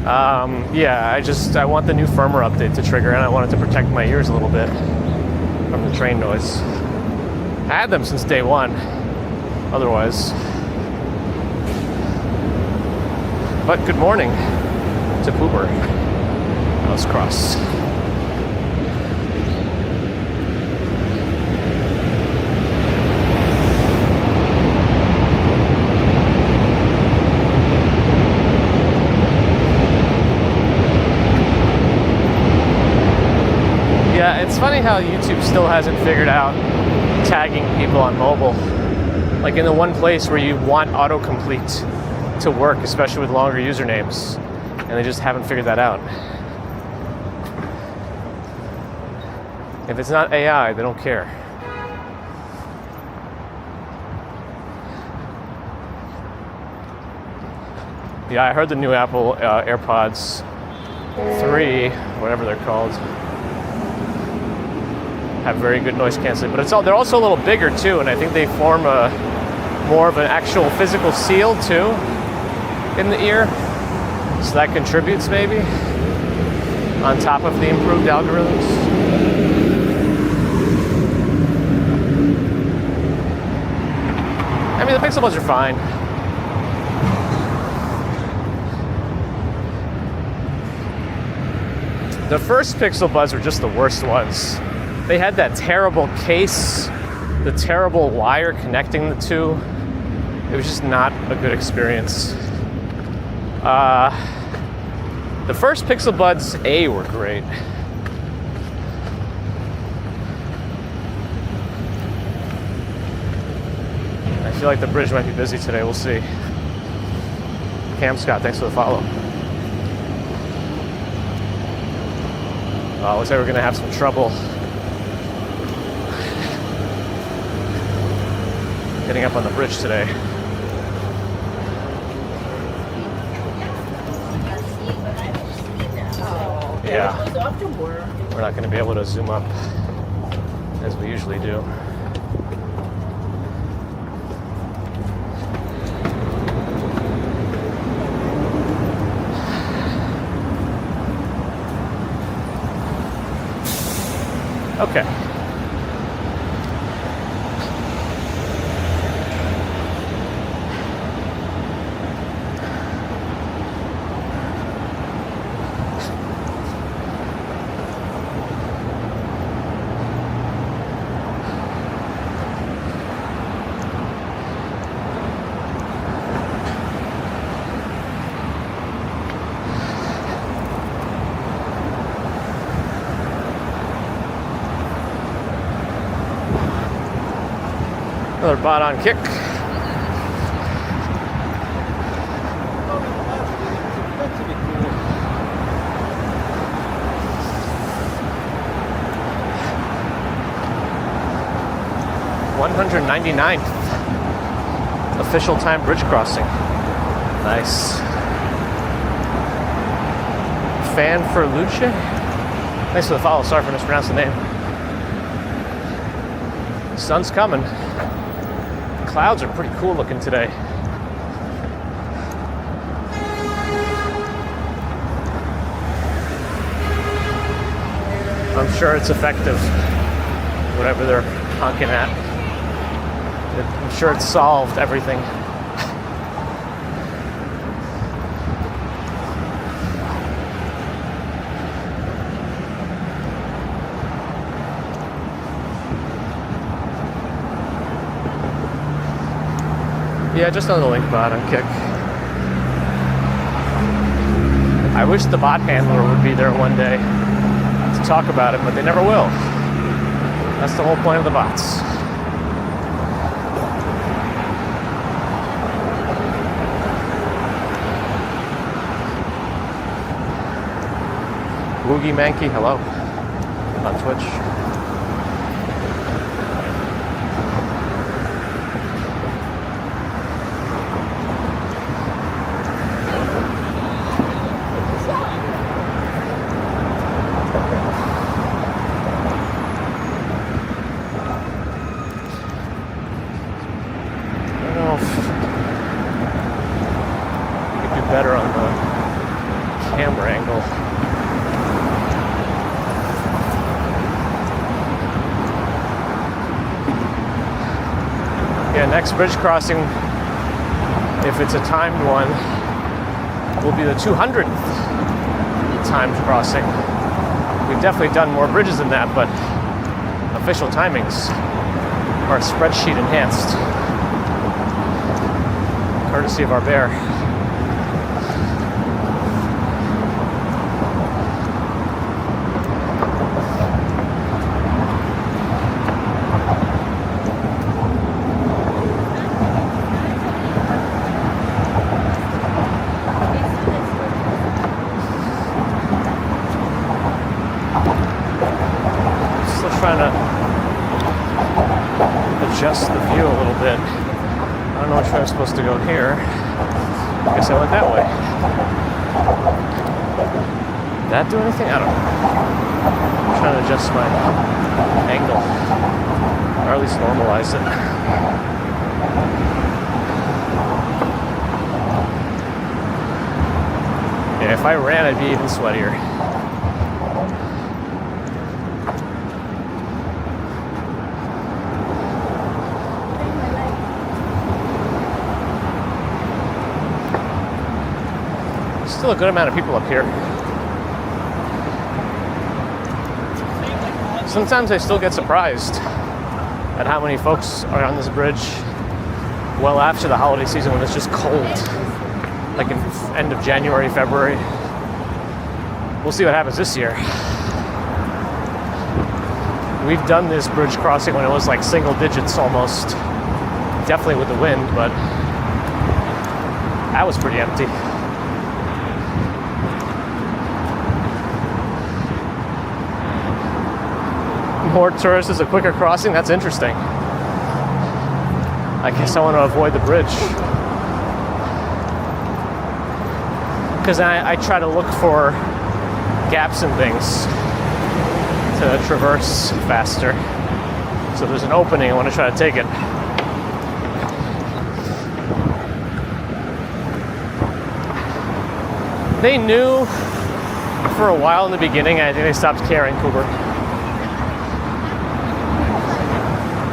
Yeah, I want the new firmware update to trigger, and I wanted to protect my ears a little bit from the train noise. I had them since day one, otherwise. But good morning to Pooper. Let's cross. Yeah, it's funny how YouTube still hasn't figured out tagging people on mobile. Like in the one place where you want autocomplete to work, especially with longer usernames, and they just haven't figured that out. If it's not AI, they don't care. Yeah, I heard the new Apple AirPods 3, whatever they're called, have very good noise canceling, but they're also a little bigger too, and I think they form more of an actual physical seal too in the ear, so that contributes maybe on top of the improved algorithms. I mean, the Pixel Buds are fine. The first Pixel Buds were just the worst ones. They had that terrible case, the terrible wire connecting the two. It was just not a good experience. The first Pixel Buds A were great. I feel like the bridge might be busy today, we'll see. Cam Scott, thanks for the follow. Looks like we're gonna have some trouble getting up on the bridge today. Yeah, we're not going to be able to zoom up as we usually do. Okay. Another bot on kick. $199th official time bridge crossing. Nice. Fan for Luce. Thanks for the follow. Sorry for mispronouncing the name. Sun's coming. Clouds are pretty cool looking today. I'm sure it's effective, whatever they're honking at. I'm sure it's solved everything. Yeah, just another link bot on Kick. I wish the bot handler would be there one day to talk about it, but they never will. That's the whole point of the bots. Woogie Mankey, hello, on Twitch. Better on the camera angle. Yeah, next bridge crossing, if it's a timed one, will be the 200th timed crossing. We've definitely done more bridges than that, but official timings are spreadsheet enhanced, courtesy of our bear. Trying to adjust the view a little bit. I don't know which way I'm supposed to go here. I guess I went that way. Did that do anything? I don't know. I'm trying to adjust my angle, or at least normalize it. Yeah, if I ran, I'd be even sweatier. Still a good amount of people up here. Sometimes I still get surprised at how many folks are on this bridge well after the holiday season when it's just cold, like in end of January, February. We'll see what happens this year. We've done this bridge crossing when it was like single digits almost, definitely with the wind, but that was pretty empty. More tourists is a quicker crossing. That's interesting. I guess I want to avoid the bridge because I try to look for gaps and things to traverse faster. So if there's an opening, I want to try to take it. They knew for a while in the beginning. I think they stopped caring, Cooper.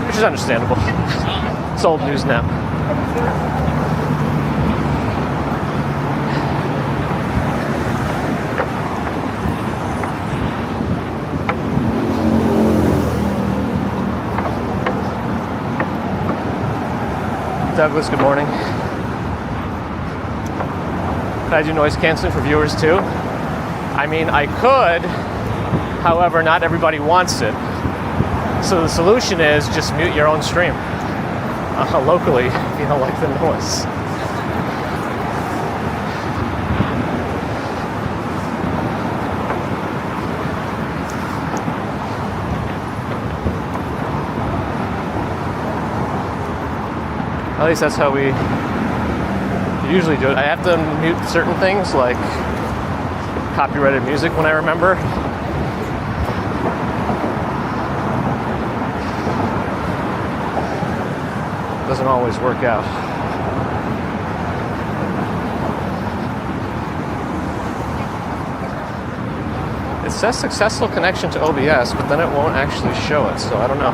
Which is understandable. It's old news now. Douglas, good morning. Can I do noise canceling for viewers too? I mean, I could, however, not everybody wants it. So the solution is just mute your own stream locally if you don't like the noise. At least that's how we usually do it. I have to mute certain things like copyrighted music when I remember. Doesn't always work out. It says successful connection to OBS, but then it won't actually show it, so I don't know.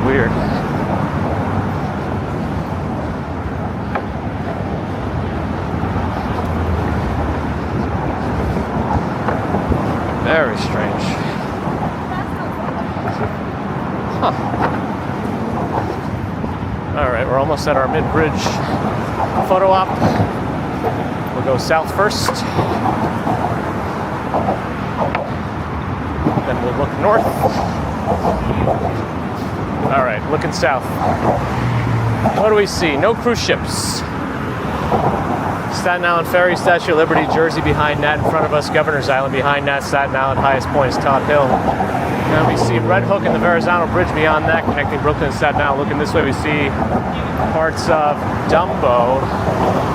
Weird. Very strange. Huh. almost at our mid-bridge photo op. We'll go south first. Then we'll look north. All right, looking south. What do we see? No cruise ships. Staten Island Ferry, Statue of Liberty, Jersey behind that. In front of us, Governor's Island behind that. Staten Island, highest point is Todd Hill. Now we see Red Hook and the Verrazano Bridge beyond that, connecting Brooklyn and Staten Island. Looking this way, we see parts of Dumbo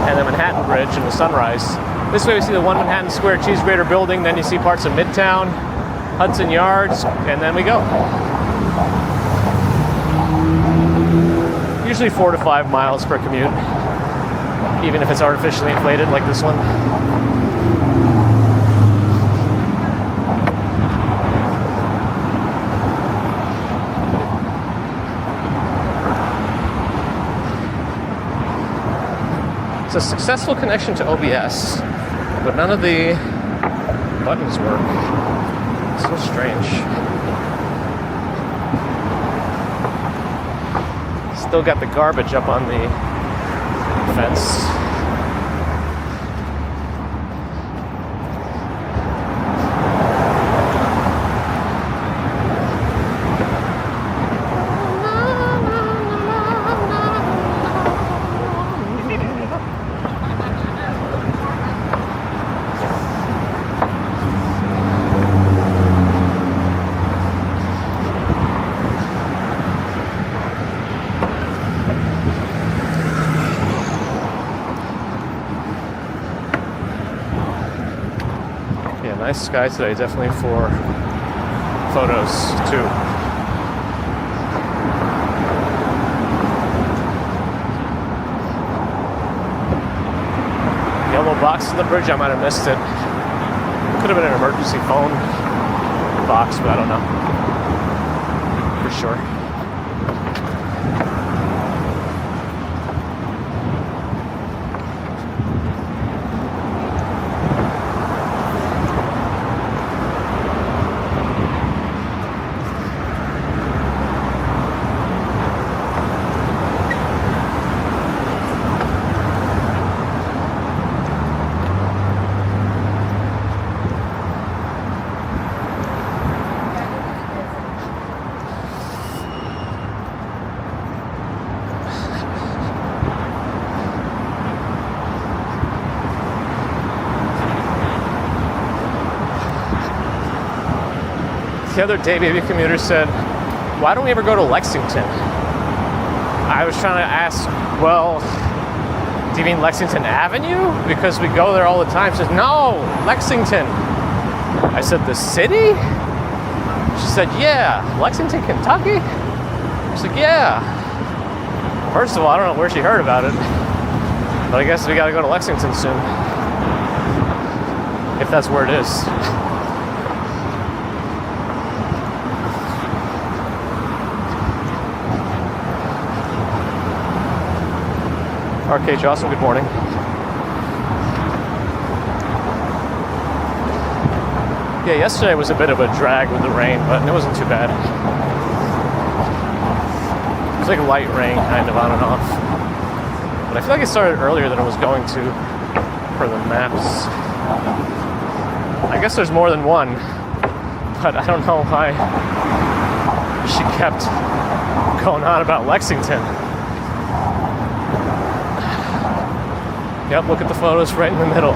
and the Manhattan Bridge and the sunrise. This way we see the One Manhattan Square Cheese Grater Building. Then you see parts of Midtown, Hudson Yards, and then we go. Usually 4 to 5 miles per commute, even if it's artificially inflated like this one. It's a successful connection to OBS, but none of the buttons work. It's so strange. Still got the garbage up on the fence. Nice sky today, definitely for photos too. Yellow box on the bridge, I might have missed it. Could have been an emergency phone box, but I don't know for sure. The other day, Baby Commuter said, why don't we ever go to Lexington? I was trying to ask, well, do you mean Lexington Avenue? Because we go there all the time. She said, no, Lexington. I said, the city? She said, yeah, Lexington, Kentucky? I said, yeah. First of all, I don't know where she heard about it, but I guess we gotta go to Lexington soon. If that's where it is. RK Johnson, good morning. Yeah, yesterday was a bit of a drag with the rain, but it wasn't too bad. It was like light rain, kind of on and off. But I feel like it started earlier than it was going to for the maps. I guess there's more than one, but I don't know why she kept going on about Lexington. Yep, look at the photos right in the middle.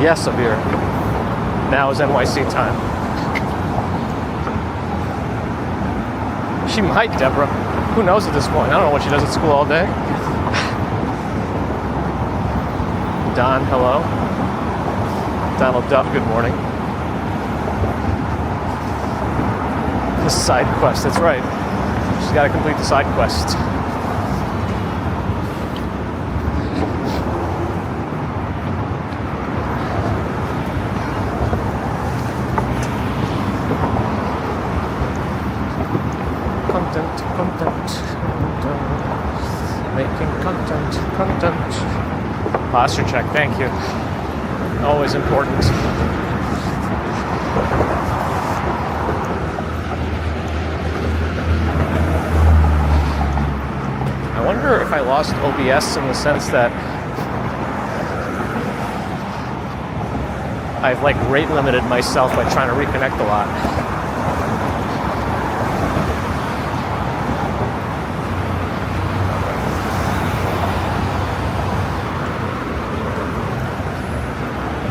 Yes, Abir. Now is NYC time. She might, Deborah. Who knows at this point? I don't know what she does at school all day. Don, hello. Donald Duff, good morning. The side quest, that's right. She's got to complete the side quest. Content. Making content. Posture check, thank you. Always important. I wonder if I lost OBS in the sense that I've like rate limited myself by trying to reconnect a lot.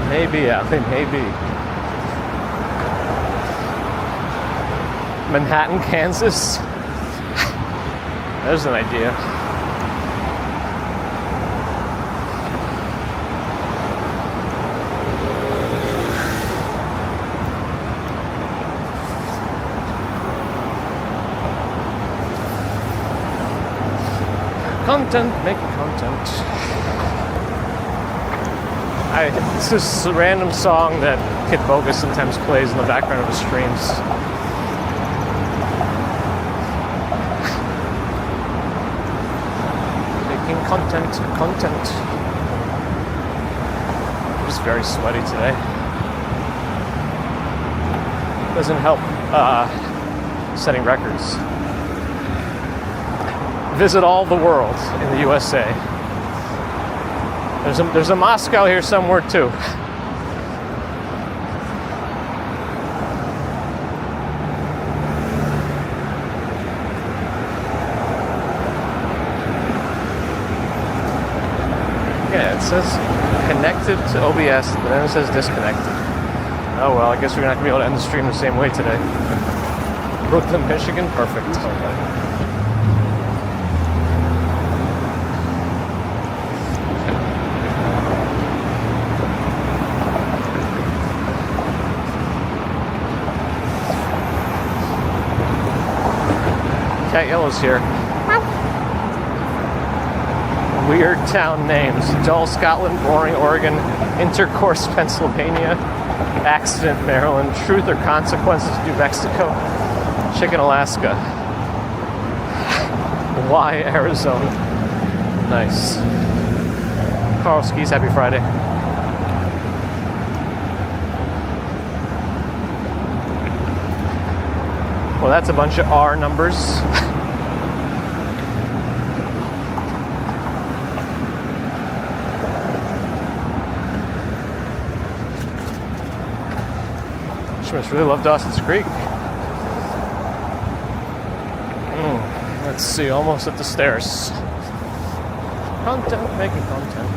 Maybe, yeah, maybe. Manhattan, Kansas. There's an idea. Content, making content. It's this random song that Kid Bogus sometimes plays in the background of his streams. Making content. I'm just very sweaty today. Doesn't help setting records. Visit all the world in the USA. There's a Moscow here somewhere too. Yeah, it says connected to OBS, but then it says disconnected. Oh well, I guess we're not gonna be able to end the stream the same way today. Brooklyn, Michigan, perfect. Okay. Cat Yellow's here. Weird town names. Dull, Scotland. Boring, Oregon. Intercourse, Pennsylvania. Accident, Maryland. Truth or Consequences, New Mexico. Chicken, Alaska. Y, Arizona. Nice. Carl Skis, happy Friday. Well, that's a bunch of R numbers. She must really love Dawson's Creek. Let's see, almost at the stairs. Content, making content.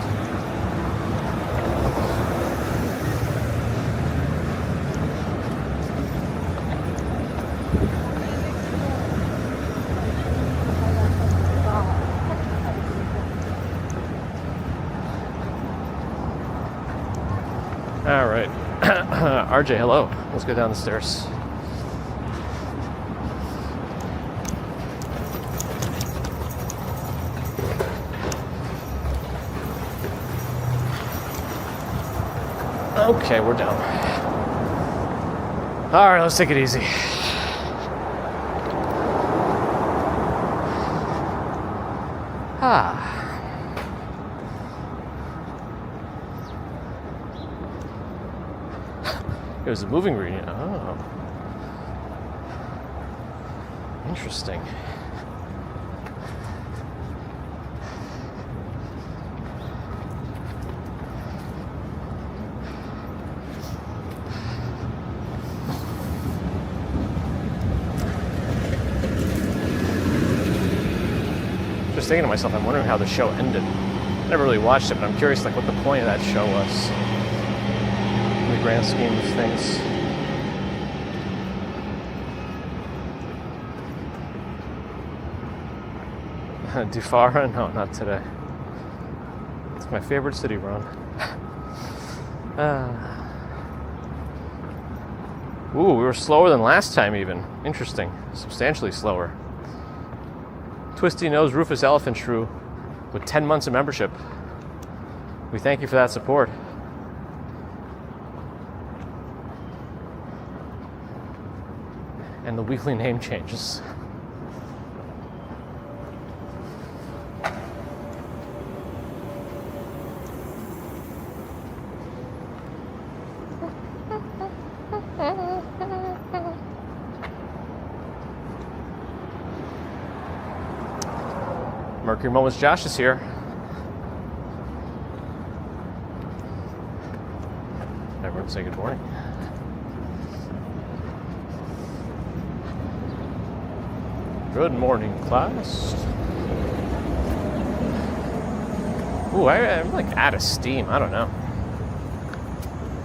All right. RJ, hello. Let's go down the stairs. Okay, we're down. All right, let's take it easy. It was a moving reunion. Oh. Interesting. Just thinking to myself, I'm wondering how the show ended. I never really watched it, but I'm curious like what the point of that show was. In the grand scheme of things. Dufara? No, not today. It's my favorite city, Ron. Ooh, we were slower than last time even. Interesting. Substantially slower. Twisty Nose Rufus Elephant Shrew with 10 months of membership. We thank you for that support. And the weekly name changes. Mercury Moments Josh is here. Everyone say good morning. Good morning, class. Ooh, I'm like out of steam. I don't know.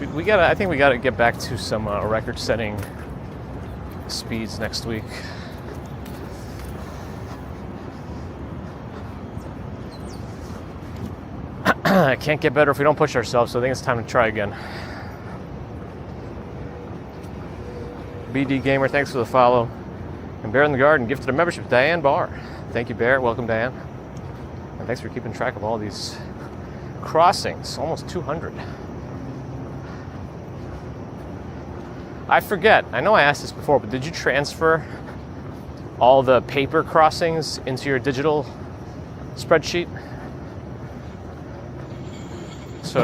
I think we gotta get back to some record-setting speeds next week. It can't get better if we don't push ourselves, so I think it's time to try again. BD Gamer, thanks for the follow. And Bear in the Garden gifted a membership to Diane Barr. Thank you, Bear. Welcome, Diane. And thanks for keeping track of all these crossings. Almost 200. I forget. I know I asked this before, but did you transfer all the paper crossings into your digital spreadsheet? So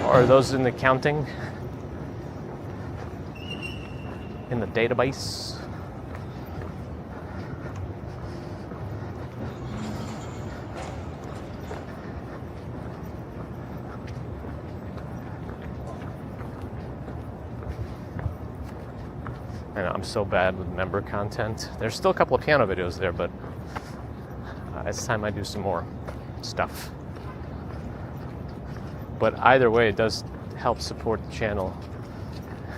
are those in the counting? In the database? I know, I'm so bad with member content. There's still a couple of piano videos there, but it's time I do some more stuff. But either way, it does help support the channel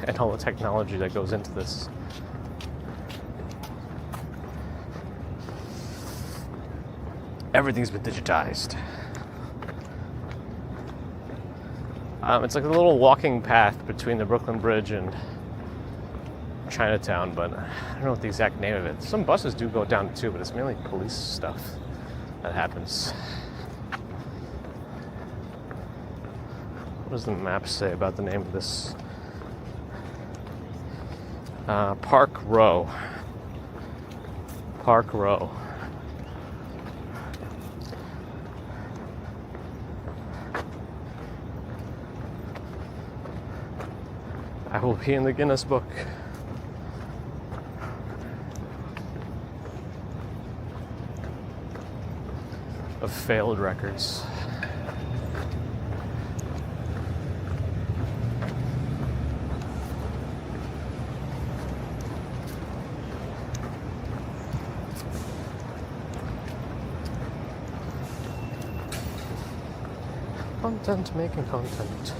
and all the technology that goes into this. Everything's been digitized. It's like a little walking path between the Brooklyn Bridge and Chinatown, but I don't know what the exact name of it. Some buses do go down too, but it's mainly police stuff that happens. What does the map say about the name of this? Park Row. Park Row. I will be in the Guinness Book. Of failed records. Content, making content.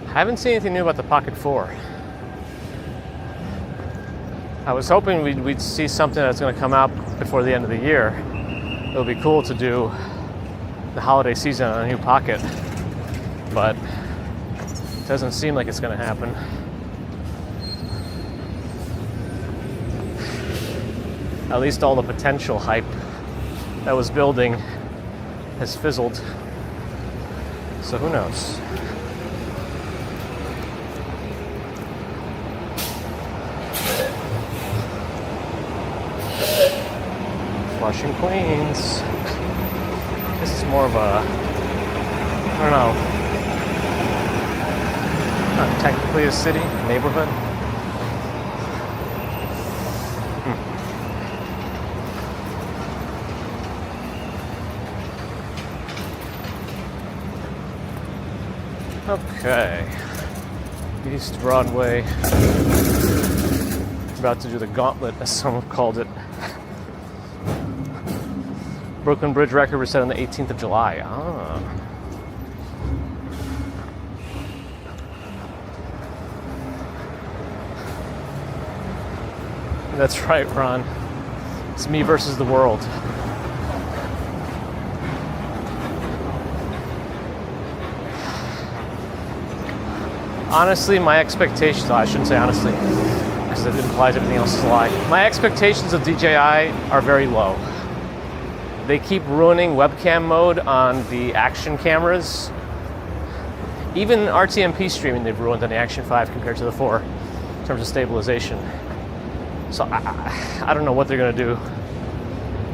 I haven't seen anything new about the Pocket 4. I was hoping we'd see something that's going to come out before the end of the year. It would be cool to do the holiday season on a new Pocket, but it doesn't seem like it's going to happen. At least all the potential hype that was building has fizzled. So who knows? Flushing, Queens. This is more of a, I don't know, not technically a city, a neighborhood. Okay. East Broadway. About to do the gauntlet, as someone called it. Brooklyn Bridge record was set on the 18th of July. Ah. That's right, Ron. It's me versus the world. Honestly, my expectations, I shouldn't say honestly, because it implies everything else is a lie. My expectations of DJI are very low. They keep ruining webcam mode on the action cameras. Even RTMP streaming they've ruined on the Action 5 compared to the 4 in terms of stabilization. So I don't know what they're going to do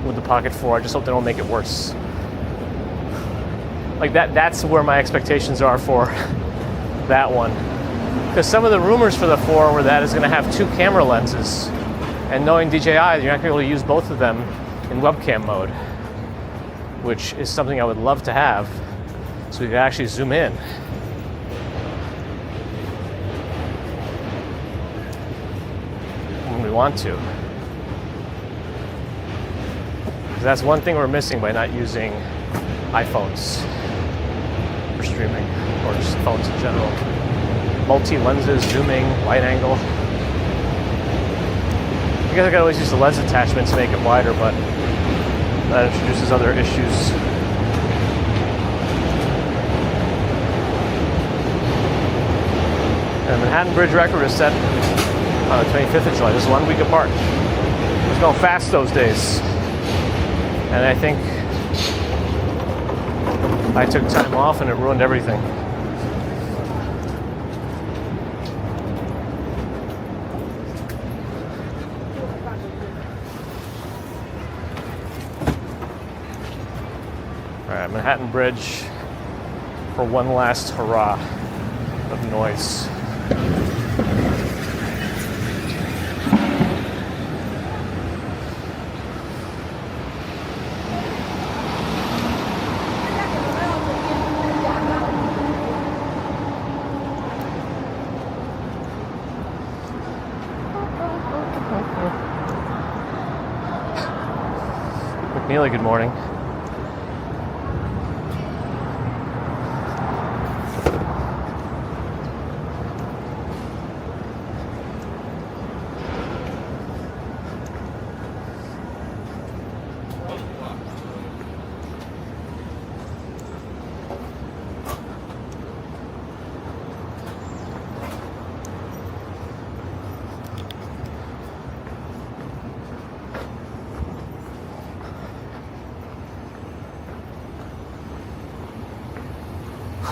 with the Pocket 4. I just hope they don't make it worse. Like that's where my expectations are for that one. Because some of the rumors for the 4 were that it's going to have 2 camera lenses. And knowing DJI, you're not going to be able to use both of them in webcam mode, which is something I would love to have, so we could actually zoom in. When we want to. Because that's one thing we're missing by not using iPhones for streaming, or just phones in general. Multi-lenses, zooming, wide angle. I guess I could always use the lens attachment to make it wider, but that introduces other issues. And the Manhattan Bridge record is set on the 25th of July. This is 1 week apart. It was going fast those days. And I think I took time off and it ruined everything. Alright, Manhattan Bridge for one last hurrah of noise. McNeely, good morning.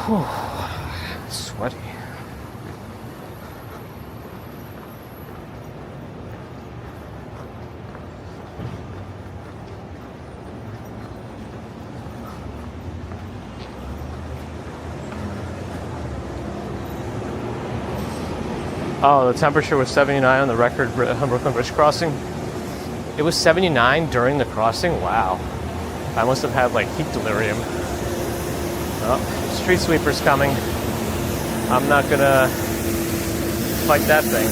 Whew, sweaty. Oh, the temperature was 79 on the record Brooklyn Bridge crossing. It was 79 during the crossing? Wow. I must have had like heat delirium. Oh. Street sweeper's coming. I'm not gonna fight that thing.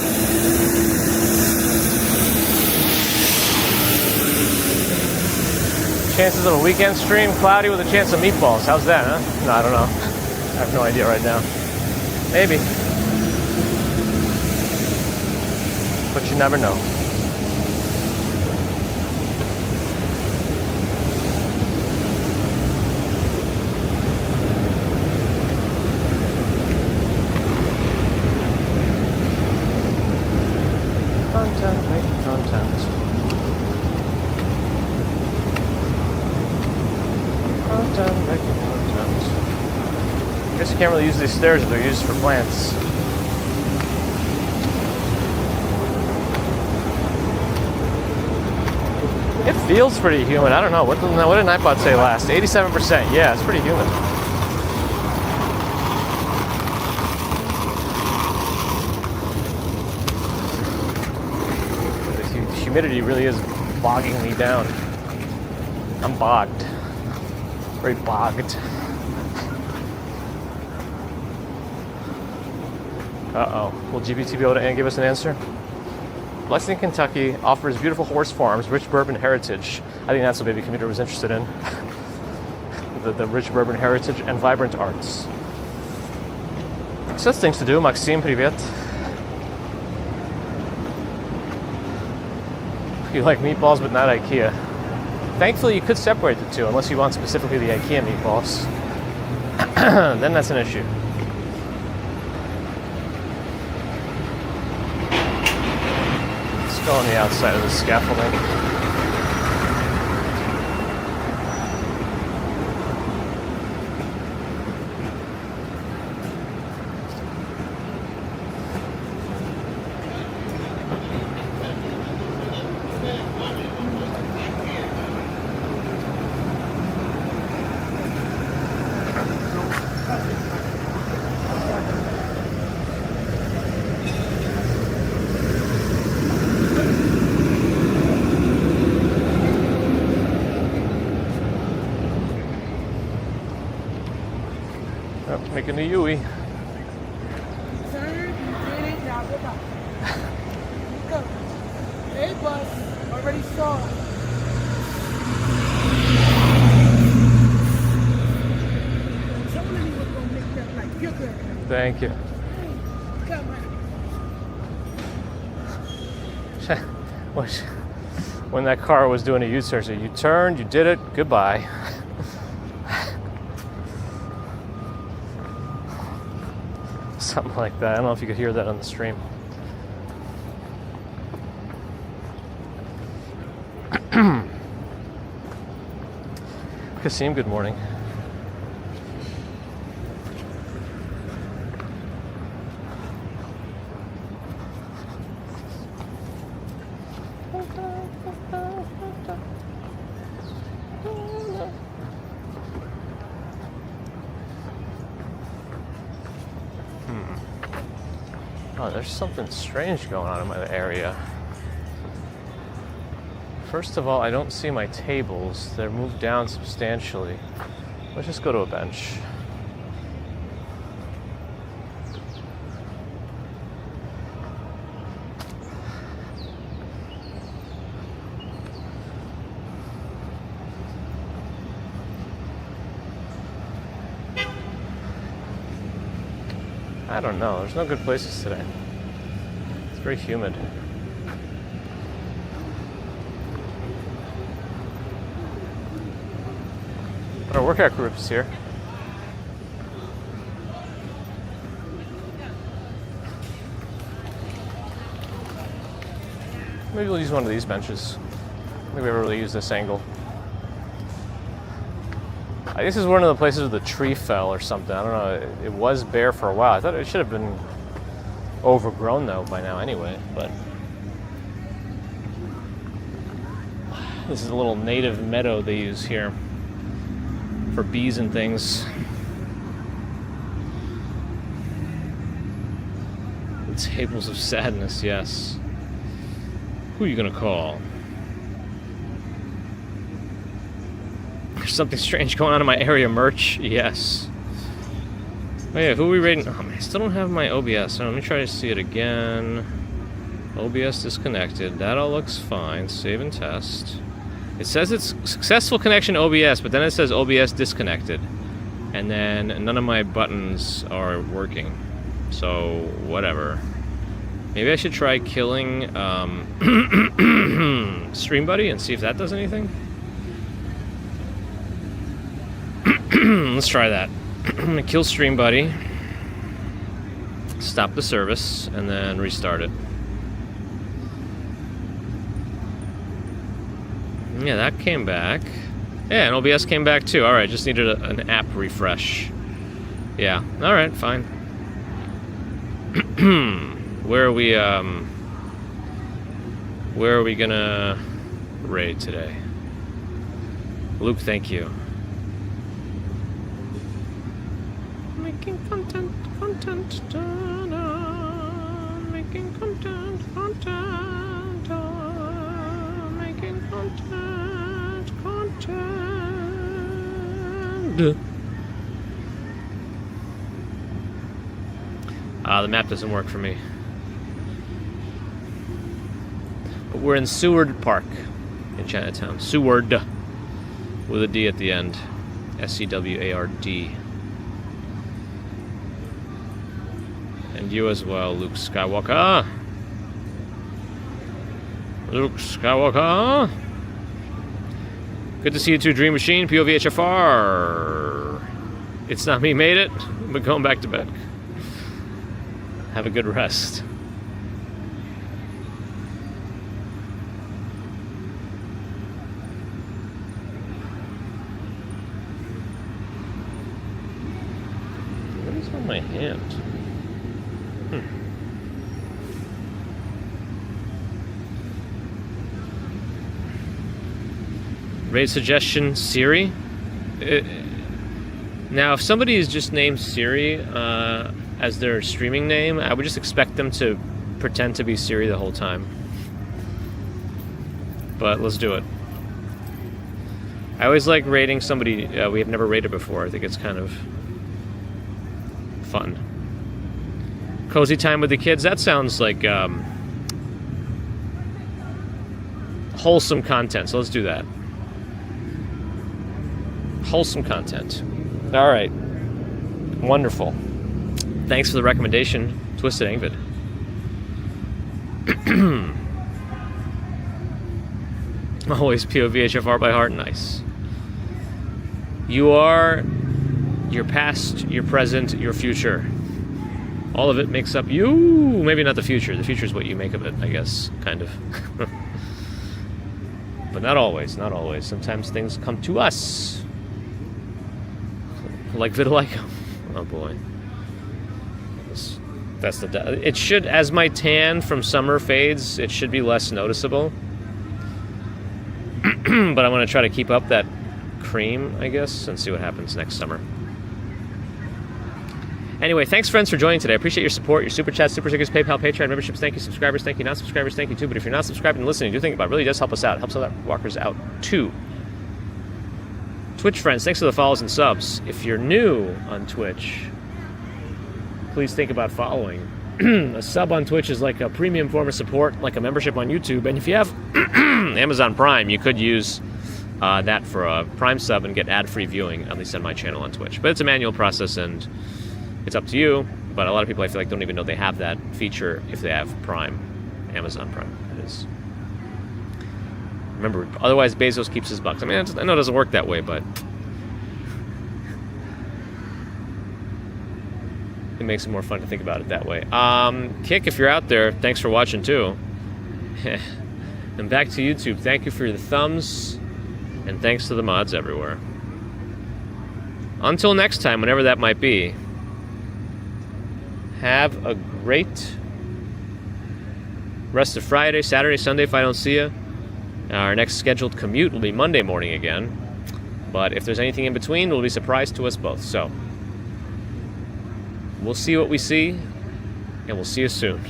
Chances of a weekend stream, cloudy with a chance of meatballs. How's that, huh? No, I don't know. I have no idea right now. Maybe. But you never know. I guess you can't really use these stairs if they're used for plants. It feels pretty humid. I don't know. What did Nightbot say last? 87%. Yeah, it's pretty humid. The humidity really is bogging me down. I'm bogged. Very bogged. Uh-oh. Will GBT be able to give us an answer? Lexington, Kentucky offers beautiful horse farms, rich bourbon heritage. I think that's what Baby Commuter was interested in. the rich bourbon heritage and vibrant arts. So that's things to do. Maxim, привет. You like meatballs but not IKEA. Thankfully, you could separate the two unless you want specifically the IKEA meatballs. Then that's an issue. Go on the outside of the scaffolding. Making a Yui. Sir, you did it. Now go back. Go. Hey, bus. Already saw it. Somebody was going to make that like feel good. Thank you. Come on. When that car was doing a U-turn, so you turned, you did it, goodbye. Something like that. I don't know if you could hear that on the stream. Kasim, good morning. Oh, there's something strange going on in my area. First of all, I don't see my tables. They're moved down substantially. Let's just go to a bench. I don't know. There's no good places today. It's very humid. Our workout group is here. Maybe we'll use one of these benches. Maybe we ever really use this angle. This is one of the places where the tree fell or something. I don't know. It was bare for a while. I thought it should have been overgrown though by now anyway, but this is a little native meadow they use here for bees and things. The tables of sadness, yes. Who are you gonna call? There's something strange going on in my area merch. Yes. Oh yeah, who are we rating? Oh man, I still don't have my OBS. So let me try to see it again. OBS disconnected. That all looks fine. Save and test. It says it's successful connection to OBS, but then it says OBS disconnected. And then none of my buttons are working. So, whatever. Maybe I should try killing Stream Buddy and see if that does anything. Let's try that. I'm gonna kill Stream Buddy, stop the service, and then restart it. Yeah, that came back. Yeah, and OBS came back too. All right, just needed an app refresh. Yeah. All right, fine. Where are we gonna raid today? Luke, thank you. Making content, making content, making content. The map doesn't work for me. But we're in Seward Park in Chinatown. Seward with a D at the end. S-E-W-A-R-D. And you as well, Luke Skywalker. Luke Skywalker. Good to see you too, Dream Machine, POVHFR. It's not me made it, but going back to bed. Have a good rest. What is on my hand? Raid suggestion, Siri. Now, if somebody is just named Siri as their streaming name, I would just expect them to pretend to be Siri the whole time. But let's do it. I always like rating somebody we have never rated before. I think it's kind of fun. Cozy time with the kids. That sounds like wholesome content. So let's do that. Wholesome content. All right. Wonderful. Thanks for the recommendation, Twisted Angvid. Always POV HFR by heart. Nice. You are your past, your present, your future. All of it makes up you. Maybe not the future. The future is what you make of it, I guess, kind of. But not always, not always. Sometimes things come to us. Like vitiligo. Oh boy. That's the... It should, as my tan from summer fades, it should be less noticeable. But I'm going to try to keep up that cream, I guess, and see what happens next summer. Anyway, thanks, friends, for joining today. I appreciate your support, your super chats, super stickers, PayPal, Patreon, memberships. Thank you, subscribers. Thank you, non-subscribers. Thank you, too. But if you're not subscribed and listening, do think about it. It really does help us out. It helps other walkers out, too. Twitch friends, thanks for the follows and subs. If you're new on Twitch, please think about following. A sub on Twitch is like a premium form of support, like a membership on YouTube. And if you have Amazon Prime, you could use that for a Prime sub and get ad-free viewing, at least on my channel on Twitch. But it's a manual process, and it's up to you. But a lot of people, I feel like, don't even know they have that feature if they have Prime, Amazon Prime, that is. Remember, otherwise Bezos keeps his bucks. I mean, I know it doesn't work that way, but it makes it more fun to think about it that way. Kick, if you're out there, thanks for watching too. And back to YouTube, thank you for the thumbs, and thanks to the mods everywhere. Until next time, whenever that might be, have a great rest of Friday, Saturday, Sunday if I don't see you. Our next scheduled commute will be Monday morning again. But if there's anything in between, it will be a surprise to us both. So, we'll see what we see, and we'll see you soon.